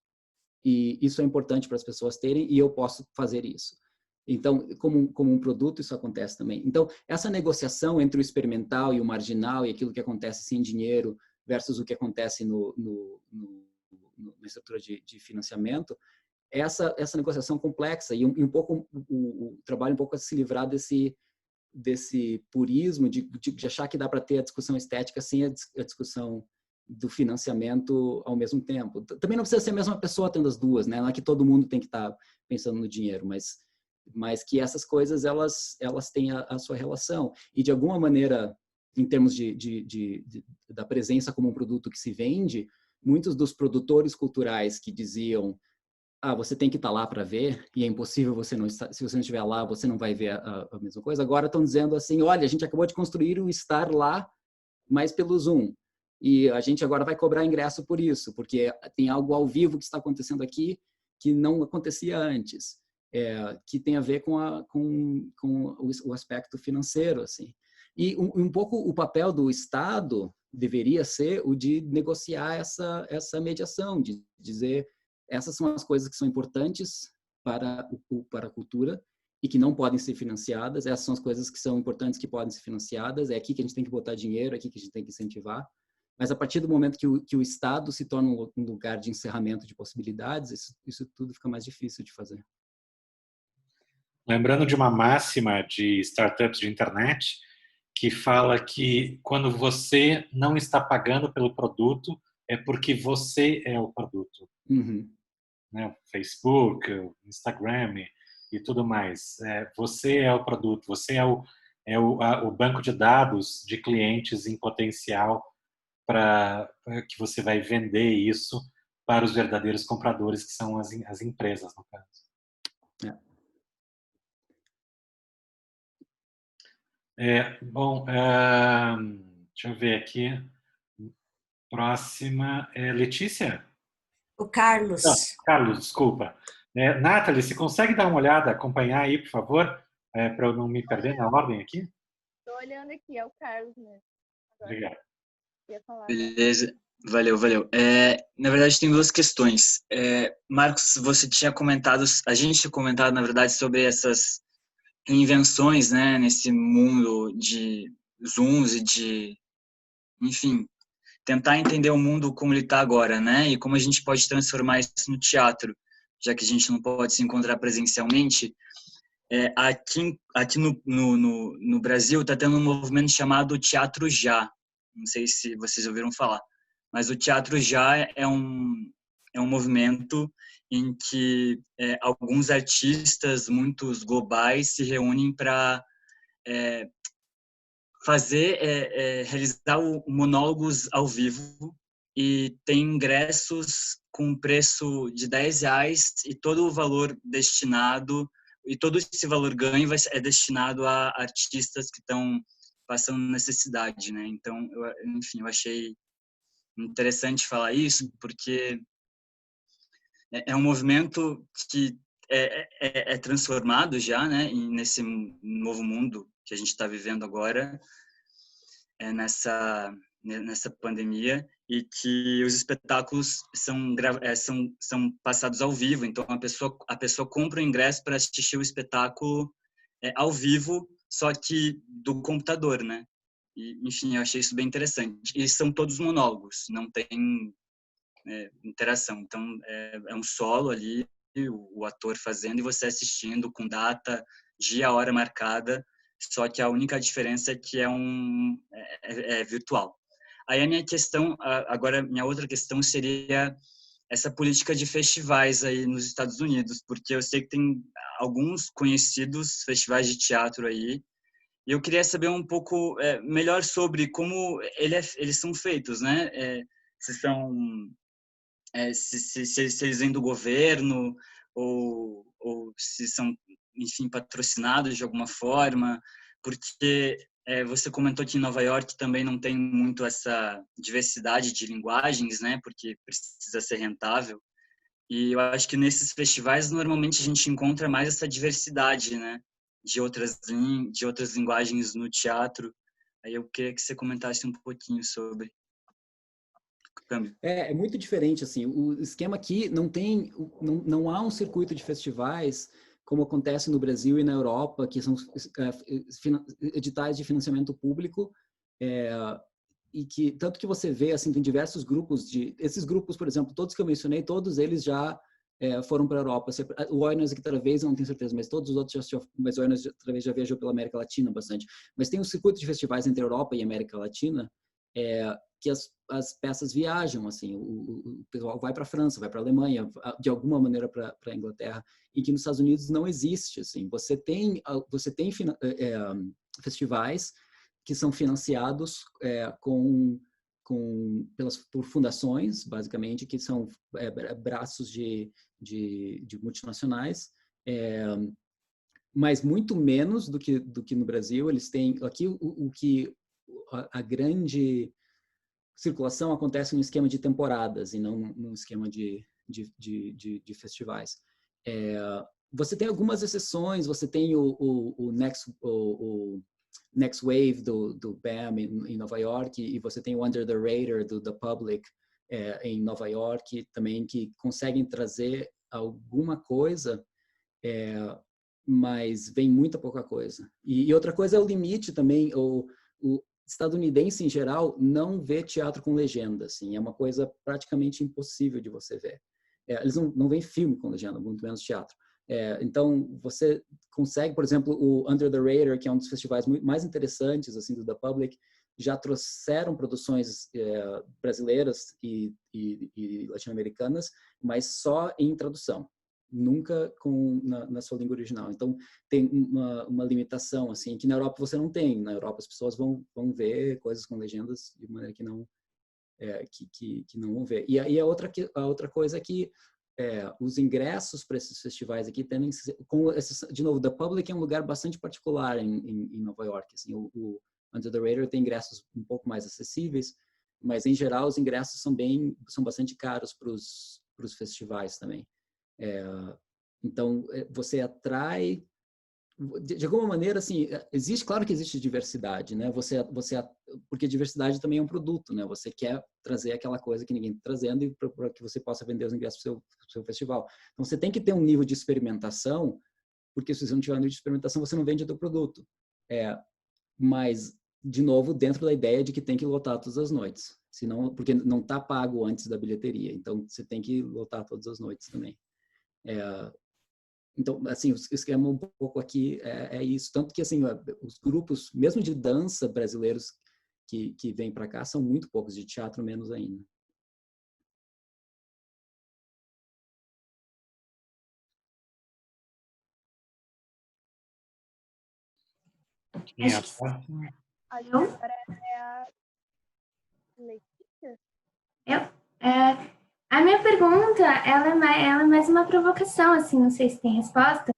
E isso é importante para as pessoas terem, e eu posso fazer isso. Então, como um produto, isso acontece também. Então, essa negociação entre o experimental e o marginal, e aquilo que acontece sem dinheiro, versus o que acontece na estrutura de financiamento, essa negociação complexa e um pouco o trabalho um pouco a se livrar desse purismo de achar que dá para ter a discussão estética sem a discussão do financiamento ao mesmo tempo. Também não precisa ser a mesma pessoa tendo as duas, né? Não é que todo mundo tem que estar pensando no dinheiro, mas que essas coisas elas têm a sua relação e de alguma maneira, em termos da presença como um produto que se vende, muitos dos produtores culturais que diziam você tem que estar lá para ver, e é impossível você não estar, se você não estiver lá, você não vai ver a mesma coisa. Agora estão dizendo assim, olha, a gente acabou de construir o estar lá, mas pelo Zoom. E a gente agora vai cobrar ingresso por isso, porque tem algo ao vivo que está acontecendo aqui que não acontecia antes, que tem a ver com o aspecto financeiro, assim. E um pouco o papel do Estado deveria ser o de negociar essa mediação, de dizer essas são as coisas que são importantes para a cultura e que não podem ser financiadas. Essas são as coisas que são importantes que podem ser financiadas. É aqui que a gente tem que botar dinheiro, é aqui que a gente tem que incentivar. Mas a partir do momento que o Estado se torna um lugar de encerramento de possibilidades, isso tudo fica mais difícil de fazer. Lembrando de uma máxima de startups de internet que fala que quando você não está pagando pelo produto, é porque você é o produto. Uhum. Né? Facebook, Instagram e tudo mais. Você é o produto, você é é o banco de dados de clientes em potencial para que você vai vender isso para os verdadeiros compradores, que são as empresas, no caso. Bom, deixa eu ver aqui. Próxima é Letícia? O Carlos. Não, Carlos, desculpa. Nathalie, você consegue dar uma olhada, acompanhar aí, por favor, para eu não me perder na ordem aqui? Estou olhando aqui, é o Carlos mesmo. Agora, Obrigado. ia falar, Beleza, valeu. Na verdade, tem duas questões. Marcos, você tinha comentado, a gente tinha comentado, na verdade, sobre essas reinvenções, né, nesse mundo de Zooms e de, enfim, tentar entender o mundo como ele está agora, né, e como a gente pode transformar isso no teatro, já que a gente não pode se encontrar presencialmente. Aqui no Brasil está tendo um movimento chamado Teatro Já. Não sei se vocês ouviram falar, mas o Teatro Já é um movimento em que alguns artistas muito globais se reúnem para realizar monólogos ao vivo, e tem ingressos com preço de R$10 e todo o valor destinado, e todo esse valor ganho é destinado a artistas que estão passando necessidade, né? Então, enfim, eu achei interessante falar isso, porque é um movimento que é transformado já, né? Nesse novo mundo que a gente está vivendo agora, nessa pandemia, e que os espetáculos são passados ao vivo. Então a pessoa compra o ingresso para assistir o espetáculo ao vivo, só que do computador, né? E, enfim, eu achei isso bem interessante. E são todos monólogos, não tem interação. Então é um solo ali, o ator fazendo e você assistindo com data, dia, hora marcada. Só que a única diferença é que é virtual. Aí a minha questão, agora minha outra questão seria essa política de festivais aí nos Estados Unidos, porque eu sei que tem alguns conhecidos festivais de teatro aí, e eu queria saber um pouco melhor sobre como eles são feitos, né? Se eles vêm do governo ou se são, enfim, patrocinados de alguma forma, porque você comentou que em Nova York também não tem muito essa diversidade de linguagens, né, porque precisa ser rentável, e eu acho que nesses festivais normalmente a gente encontra mais essa diversidade, né, de outras linguagens no teatro. Aí eu queria que você comentasse um pouquinho sobre o câmbio. É muito diferente, assim, o esquema aqui não há um circuito de festivais como acontece no Brasil e na Europa, que são editais de financiamento público, e que, tanto que você vê, assim, tem diversos grupos esses grupos, por exemplo, todos que eu mencionei, todos eles já foram para a Europa. O Oinas aqui, talvez, eu não tenho certeza, mas todos os outros mas o Oinas talvez já viajou pela América Latina bastante. Mas tem um circuito de festivais entre a Europa e a América Latina, que as peças viajam, assim, o pessoal vai para a França, vai para a Alemanha, de alguma maneira para a Inglaterra, e que nos Estados Unidos não existe, assim. Você tem festivais que são financiados por fundações, basicamente, que são braços de multinacionais, mas muito menos do que no Brasil. Eles têm aqui a grande circulação acontece no esquema de temporadas e não no esquema de festivais. Você tem algumas exceções, você tem o Next Wave do BAM em Nova York, e você tem o Under the Radar do The Public em Nova York também, que conseguem trazer alguma coisa, mas vem muita pouca coisa. E outra coisa é o limite também, o estadunidense em geral não vê teatro com legenda, assim, é uma coisa praticamente impossível de você ver. Eles não veem filme com legenda, muito menos teatro. Então você consegue, por exemplo, o Under the Radar, que é um dos festivais mais interessantes assim do The Public, já trouxeram produções brasileiras e latino-americanas, mas só em tradução. nunca na sua língua original. Então, tem uma limitação, assim, que na Europa você não tem. Na Europa as pessoas vão ver coisas com legendas de maneira que não, que não vão ver. E aí a outra coisa é que os ingressos para esses festivais aqui tendem a ser, de novo, The Public é um lugar bastante particular em Nova York. Assim, o Under the Radar tem ingressos um pouco mais acessíveis, mas em geral os ingressos são bastante caros para os festivais também. Então você atrai, de alguma maneira, assim, claro que existe diversidade, né? Porque diversidade também é um produto, né? Você quer trazer aquela coisa que ninguém está trazendo e para que você possa vender os ingressos para o seu festival. Então você tem que ter um nível de experimentação, porque se você não tiver um nível de experimentação, você não vende o seu produto. Mas, de novo, dentro da ideia de que tem que lotar todas as noites. Senão, porque não está pago antes da bilheteria. Então, você tem que lotar todas as noites também. Então, assim, o esquema um pouco aqui é isso. Tanto que, assim, os grupos, mesmo de dança brasileiros que vêm para cá, são muito poucos, de teatro menos ainda. Agora é a Letícia? A minha pergunta, ela é mais uma provocação, assim, não sei se tem resposta,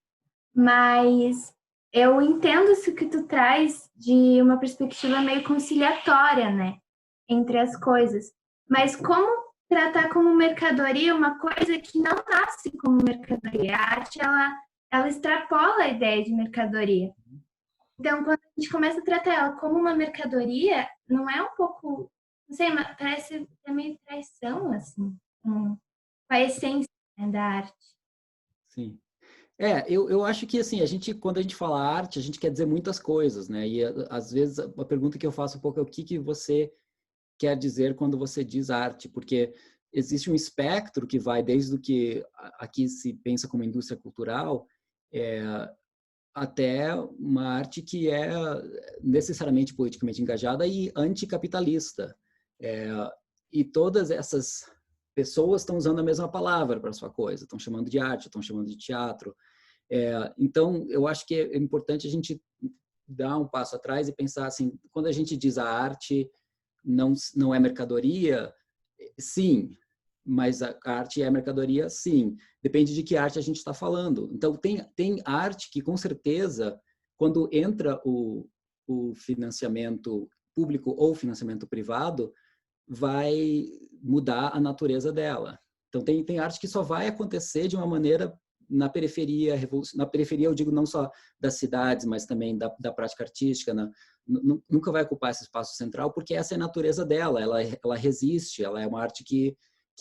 mas eu entendo isso que tu traz de uma perspectiva meio conciliatória, né, entre as coisas. Mas como tratar como mercadoria uma coisa que não nasce como mercadoria? A arte, ela extrapola a ideia de mercadoria. Então, quando a gente começa a tratar ela como uma mercadoria, não é um pouco, não sei, parece meio traição, assim, com a essência, né, da arte. Sim. Eu acho que, assim, quando a gente fala arte, a gente quer dizer muitas coisas, né? E, às vezes, a pergunta que eu faço um pouco é o que você quer dizer quando você diz arte? Porque existe um espectro que vai desde o que aqui se pensa como indústria cultural, até uma arte que é necessariamente politicamente engajada e anticapitalista. E todas essas pessoas estão usando a mesma palavra para a sua coisa, estão chamando de arte, estão chamando de teatro. Então, eu acho que é importante a gente dar um passo atrás e pensar assim, quando a gente diz a arte não é mercadoria, sim, mas a arte é mercadoria, sim. Depende de que arte a gente está falando. Então, tem arte que, com certeza, quando entra o financiamento público ou financiamento privado, vai mudar a natureza dela. Então, tem arte que só vai acontecer de uma maneira na periferia, eu digo não só das cidades, mas também da prática artística, nunca vai ocupar esse espaço central, porque essa é a natureza dela, ela resiste, ela é uma arte que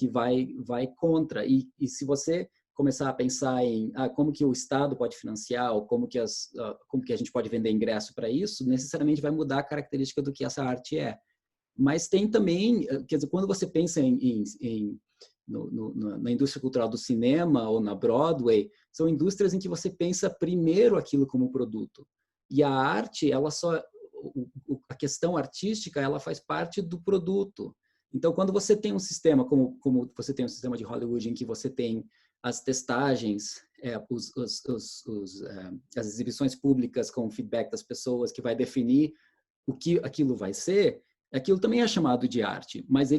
vai contra. E se você começar a pensar em como que o Estado pode financiar, ou como que a gente pode vender ingresso para isso, necessariamente vai mudar a característica do que essa arte é. Mas tem também, quer dizer, quando você pensa na indústria cultural do cinema ou na Broadway, são indústrias em que você pensa primeiro aquilo como produto. E a arte, a questão artística, ela faz parte do produto. Então, quando você tem um sistema, como você tem um sistema de Hollywood, em que você tem as testagens, as exibições públicas com o feedback das pessoas, que vai definir o que aquilo vai ser, aquilo também é chamado de arte, mas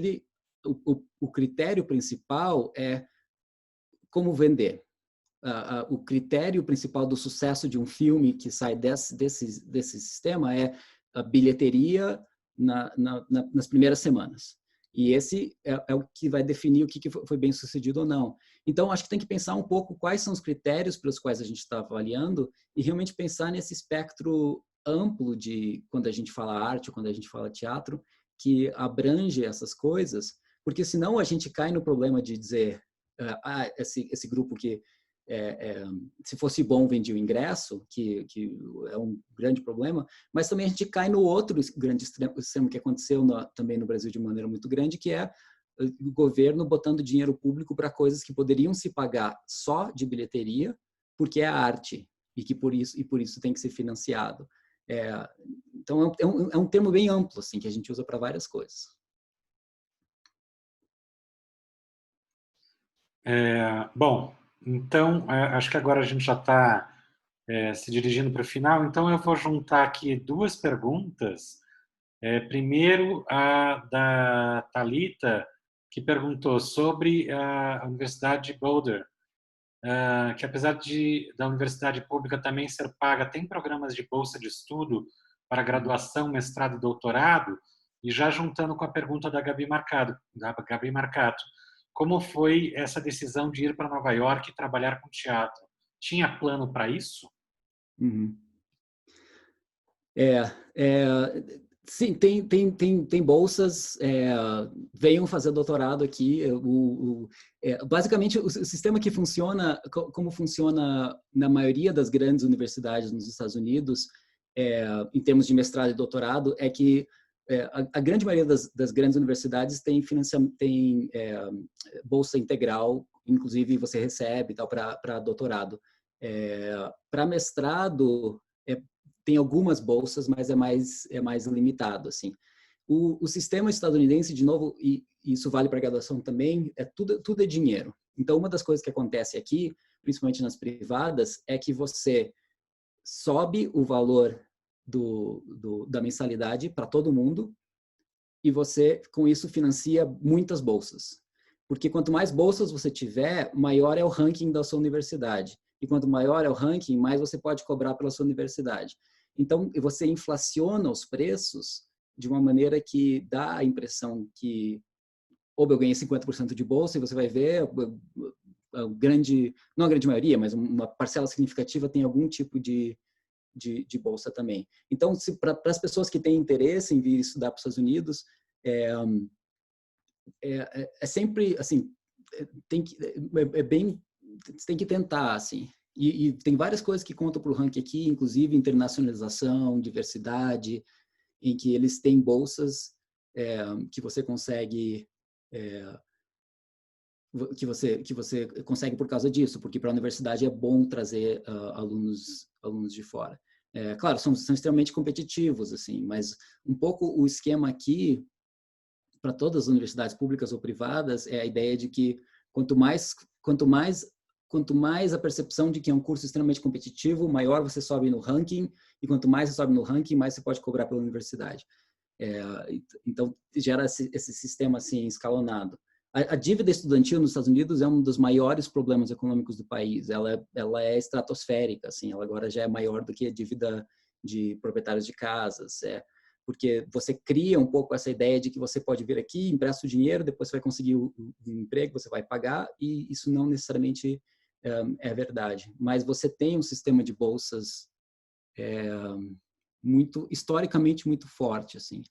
o critério principal é como vender. O critério principal do sucesso de um filme que sai desse sistema é a bilheteria nas primeiras semanas. E esse é o que vai definir o que foi bem sucedido ou não. Então, acho que tem que pensar um pouco quais são os critérios pelos quais a gente está avaliando e realmente pensar nesse espectro amplo de quando a gente fala arte ou quando a gente fala teatro, que abrange essas coisas, porque senão a gente cai no problema de dizer esse grupo que se fosse bom vendia o ingresso, que é um grande problema, mas também a gente cai no outro grande extremo que aconteceu também no Brasil de maneira muito grande, que é o governo botando dinheiro público para coisas que poderiam se pagar só de bilheteria, porque é arte, e por isso tem que ser financiado. Então, é um termo bem amplo, assim, que a gente usa para várias coisas. Bom, Então, acho que agora a gente já está se dirigindo para o final, então eu vou juntar aqui duas perguntas. Primeiro, a da Thalita, que perguntou sobre a Universidade de Boulder, que apesar da universidade pública também ser paga, tem programas de bolsa de estudo para graduação, mestrado e doutorado, e já juntando com a pergunta da Gabi Marcato, como foi essa decisão de ir para Nova York e trabalhar com teatro? Tinha plano para isso? Uhum. Sim, tem bolsas, venham fazer doutorado aqui. Basicamente, o sistema que funciona, como funciona na maioria das grandes universidades nos Estados Unidos, em termos de mestrado e doutorado, é que a grande maioria das grandes universidades tem bolsa integral, inclusive você recebe para doutorado. Para mestrado, tem algumas bolsas, mas é mais limitado, assim. O sistema estadunidense, de novo, e isso vale para graduação também, tudo é dinheiro. Então, uma das coisas que acontece aqui, principalmente nas privadas, é que você sobe o valor da mensalidade para todo mundo e você, com isso, financia muitas bolsas. Porque quanto mais bolsas você tiver, maior é o ranking da sua universidade. E quanto maior é o ranking, mais você pode cobrar pela sua universidade. Então, você inflaciona os preços de uma maneira que dá a impressão que ou eu ganhei 50% de bolsa e você vai ver não a grande maioria, mas uma parcela significativa tem algum tipo de bolsa também. Então, para as pessoas que têm interesse em vir estudar para os Estados Unidos, é sempre, assim, você tem que tentar, assim. E tem várias coisas que contam para o ranking aqui, inclusive internacionalização, diversidade, em que eles têm bolsas que você consegue consegue por causa disso, porque para a universidade é bom trazer alunos de fora. Claro, são extremamente competitivos, assim, mas um pouco o esquema aqui para todas as universidades públicas ou privadas é a ideia de que quanto mais a percepção de que é um curso extremamente competitivo, maior você sobe no ranking, e quanto mais você sobe no ranking, mais você pode cobrar pela universidade. Então, gera esse sistema assim escalonado. A dívida estudantil nos Estados Unidos é um dos maiores problemas econômicos do país. Ela é estratosférica, assim, ela agora já é maior do que a dívida de proprietários de casas. Porque você cria um pouco essa ideia de que você pode vir aqui, empresta o dinheiro, depois você vai conseguir um emprego, você vai pagar, e isso não necessariamente é verdade. Mas você tem um sistema de bolsas historicamente muito forte, assim.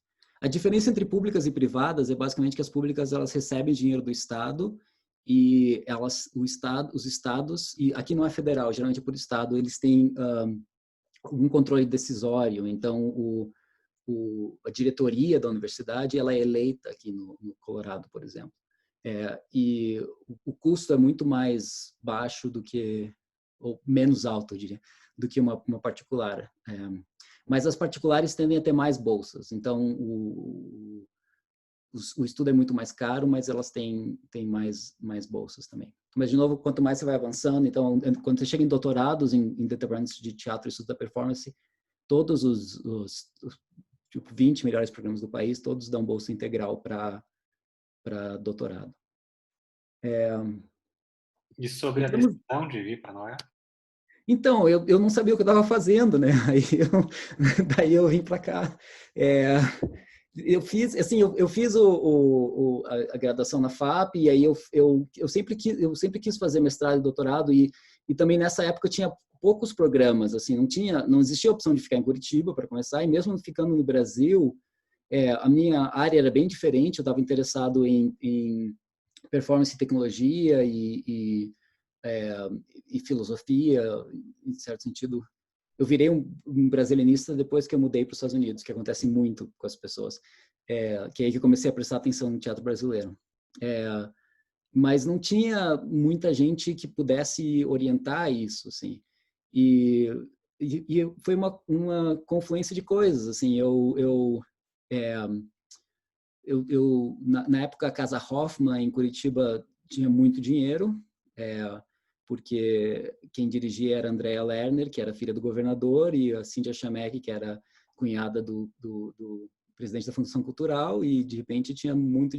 A diferença entre públicas e privadas é basicamente que as públicas elas recebem dinheiro do Estado e os estados, e aqui não é federal, geralmente é por estado, eles têm um controle decisório. Então, a diretoria da universidade ela é eleita aqui no Colorado, por exemplo. E o custo é muito mais baixo ou menos alto, eu diria, do que uma particular. Mas as particulares tendem a ter mais bolsas. Então, o estudo é muito mais caro, mas elas têm mais bolsas também. Mas, de novo, quanto mais você vai avançando, então, quando você chega em doutorados, em departamentos de teatro e estudo da performance, todos os tipo, 20 melhores programas do país, todos dão bolsa integral para doutorado. E sobre a decisão de vir para Nova York? Então, eu não sabia o que eu estava fazendo, né? Daí eu vim para cá. Eu fiz, assim, eu fiz a graduação na FAP, e aí eu sempre quis fazer mestrado e doutorado, e também nessa época tinha poucos programas, assim, não existia a opção de ficar em Curitiba para começar, e mesmo ficando no Brasil, a minha área era bem diferente. Eu estava interessado em performance e tecnologia e filosofia, em certo sentido. Eu virei um brasileirista depois que eu mudei para os Estados Unidos, que acontece muito com as pessoas, que é aí que eu comecei a prestar atenção no teatro brasileiro. Mas não tinha muita gente que pudesse orientar isso, assim. E foi uma confluência de coisas, assim. Na época, a Casa Hoffman, em Curitiba, tinha muito dinheiro. porque quem dirigia era a Andrea Lerner, que era filha do governador, e a Cíntia Chamek, que era cunhada do presidente da Fundação Cultural, e de repente tinha muito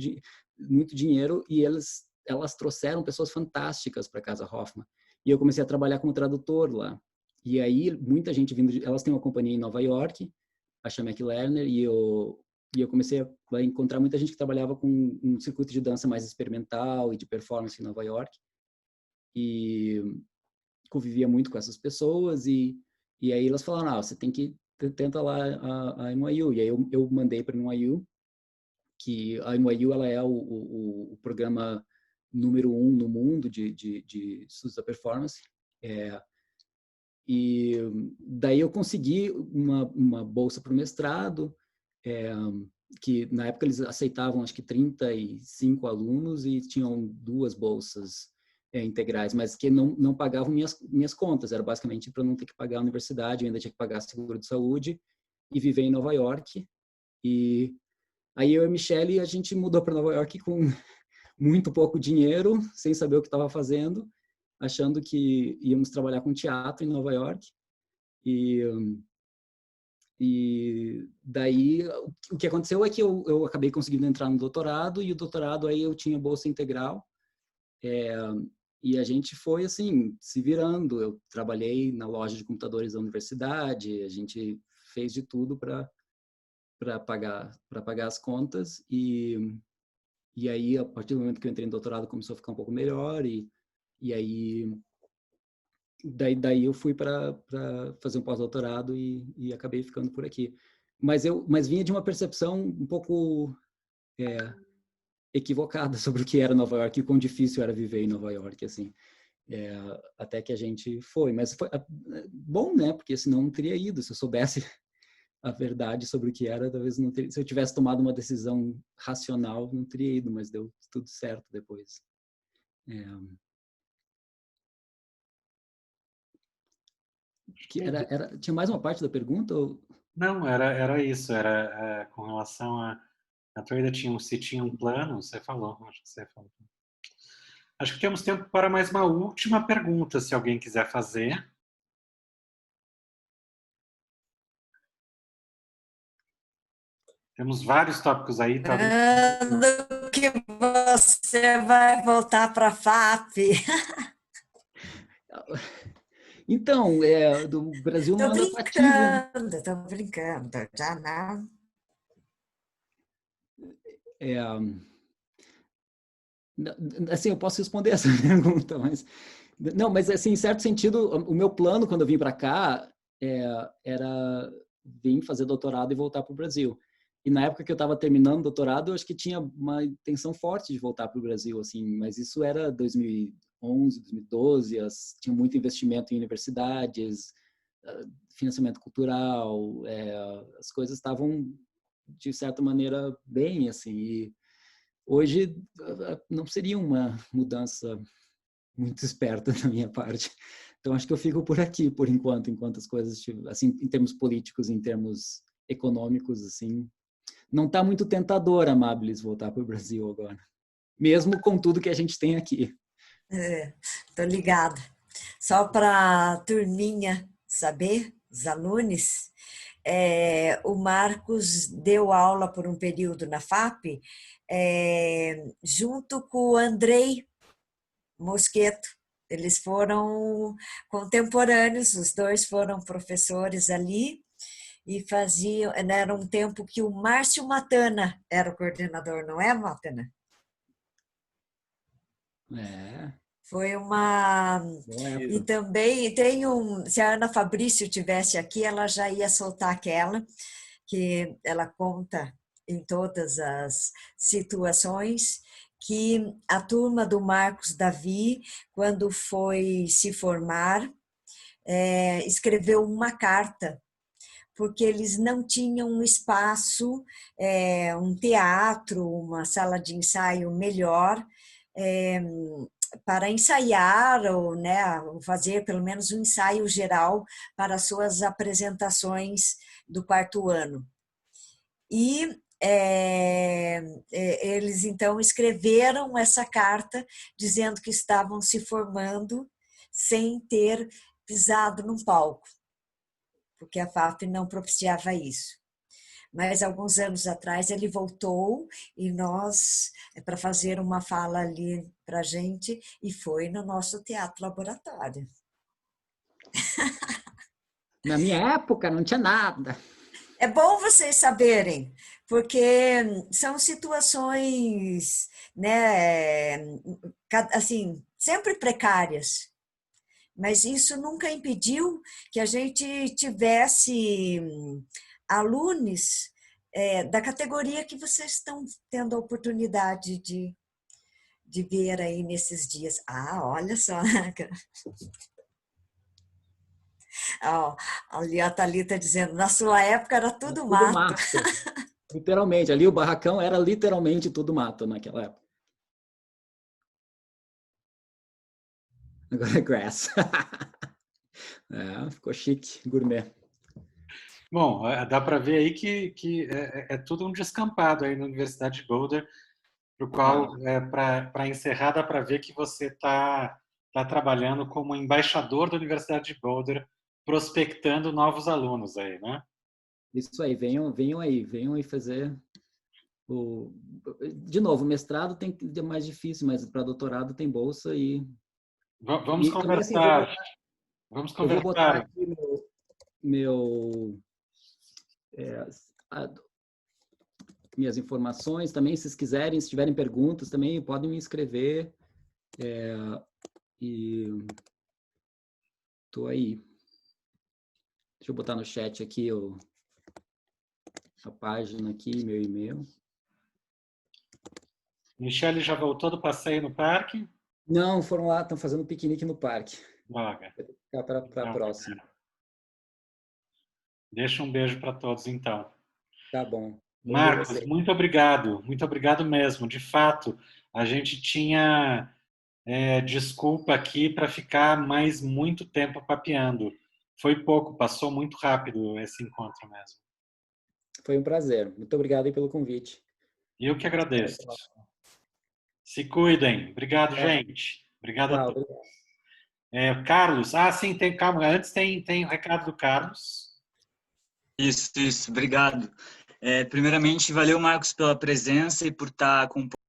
dinheiro, e elas trouxeram pessoas fantásticas para a Casa Hoffman. E eu comecei a trabalhar como tradutor lá. E aí, muita gente vindo... Elas têm uma companhia em Nova York, a Chamek Lerner, e eu comecei a encontrar muita gente que trabalhava com um circuito de dança mais experimental e de performance em Nova York. E convivia muito com essas pessoas, e aí elas falaram, você tem que tenta lá a NYU. E aí eu mandei para a NYU, que a NYU ela é o programa número 1 no mundo de estudos da performance. E daí eu consegui uma bolsa para o mestrado, que na época eles aceitavam acho que 35 alunos e tinham 2 bolsas integrais, mas que não pagavam minhas contas. Era basicamente para não ter que pagar a universidade, eu ainda tinha que pagar seguro de saúde e viver em Nova York. E aí eu e a Michelle, a gente mudou para Nova York com muito pouco dinheiro, sem saber o que estava fazendo, achando que íamos trabalhar com teatro em Nova York. E daí o que aconteceu é que eu acabei conseguindo entrar no doutorado, e o doutorado aí eu tinha bolsa integral. E a gente foi assim, se virando. Eu trabalhei na loja de computadores da universidade, a gente fez de tudo para pagar as contas, e aí a partir do momento que eu entrei no doutorado começou a ficar um pouco melhor, e aí daí eu fui para fazer um pós-doutorado e acabei ficando por aqui. Mas vinha de uma percepção um pouco equivocada sobre o que era Nova York e o quão difícil era viver em Nova York, assim. Até que a gente foi. Mas foi bom, né? Porque senão não teria ido. Se eu soubesse a verdade sobre o que era, talvez não teria. Se eu tivesse tomado uma decisão racional, não teria ido, mas deu tudo certo depois. Tinha mais uma parte da pergunta? Ou... Não, era isso. Era com relação a tua ainda se tinha um plano, você falou. Acho que você falou. Acho que temos tempo para mais uma última pergunta, se alguém quiser fazer. Temos vários tópicos aí. Talvez... Quando que você vai voltar para a FAP? Então, do Brasil não anda atrativo. Estou brincando, já não. Assim, eu posso responder essa pergunta, mas... Não, mas assim, em certo sentido, o meu plano quando eu vim para cá era vir fazer doutorado e voltar para o Brasil. E na época que eu estava terminando o doutorado, eu acho que tinha uma intenção forte de voltar para o Brasil, assim, mas isso era 2011, 2012, tinha muito investimento em universidades, financiamento cultural, as coisas estavam, de certa maneira, bem, assim, e hoje não seria uma mudança muito esperta da minha parte. Então, acho que eu fico por aqui, por enquanto as coisas, assim, em termos políticos, em termos econômicos, assim, não está muito tentador, Amábiles, voltar para o Brasil agora. Mesmo com tudo que a gente tem aqui. Estou ligada. Só para a turminha saber, os alunos, o Marcos deu aula por um período na FAP, junto com o Andrei Mosqueto. Eles foram contemporâneos, os dois foram professores ali e faziam, era um tempo que o Márcio Matana era o coordenador, não é, Matana? Foi uma... E também tem se a Ana Fabrício tivesse aqui, ela já ia soltar aquela, que ela conta em todas as situações, que a turma do Marcos Davi, quando foi se formar, escreveu uma carta, porque eles não tinham um espaço, um teatro, uma sala de ensaio melhor, para ensaiar ou, né, fazer pelo menos um ensaio geral para as suas apresentações do 4º ano. E eles então escreveram essa carta dizendo que estavam se formando sem ter pisado num palco, porque a FAP não propiciava isso. Mas alguns anos atrás ele voltou e nós, para fazer uma fala ali para a gente, e foi no nosso teatro laboratório. Na minha época não tinha nada. É bom vocês saberem, porque são situações, né, assim, sempre precárias, mas isso nunca impediu que a gente tivesse alunos da categoria que vocês estão tendo a oportunidade de ver aí nesses dias. Ah, olha só. Ó, ali a Thalita dizendo, na sua época era tudo mato. Literalmente, ali o barracão era literalmente tudo mato naquela época. Agora é grass. Ficou chique, gourmet. Bom, dá para ver aí que é tudo um descampado aí na Universidade de Boulder, para qual, para encerrar, dá para ver que você está trabalhando como embaixador da Universidade de Boulder, prospectando novos alunos aí, né? Isso aí, venham aí fazer de novo, mestrado tem que ser mais difícil, mas para doutorado tem bolsa e vamos conversar. Também, assim, vamos conversar. Eu vou botar aqui minhas informações também, se vocês quiserem, se tiverem perguntas também, podem me escrever. E tô aí. Deixa eu botar no chat aqui a página aqui, meu e-mail. Michele já voltou do passeio no parque? Não, foram lá, estão fazendo piquenique no parque. Droga. Vou ficar para a próxima. Deixa um beijo para todos, então. Tá bom. Marcos, muito obrigado mesmo. De fato, a gente tinha desculpa aqui para ficar mais muito tempo papeando. Foi pouco, passou muito rápido esse encontro mesmo. Foi um prazer. Muito obrigado aí pelo convite. Eu que agradeço. Se cuidem. Obrigado, gente. Obrigado a todos. Carlos, sim, calma, antes tem o recado do Carlos. Isso, obrigado. Primeiramente, valeu, Marcos, pela presença e por estar acompanhando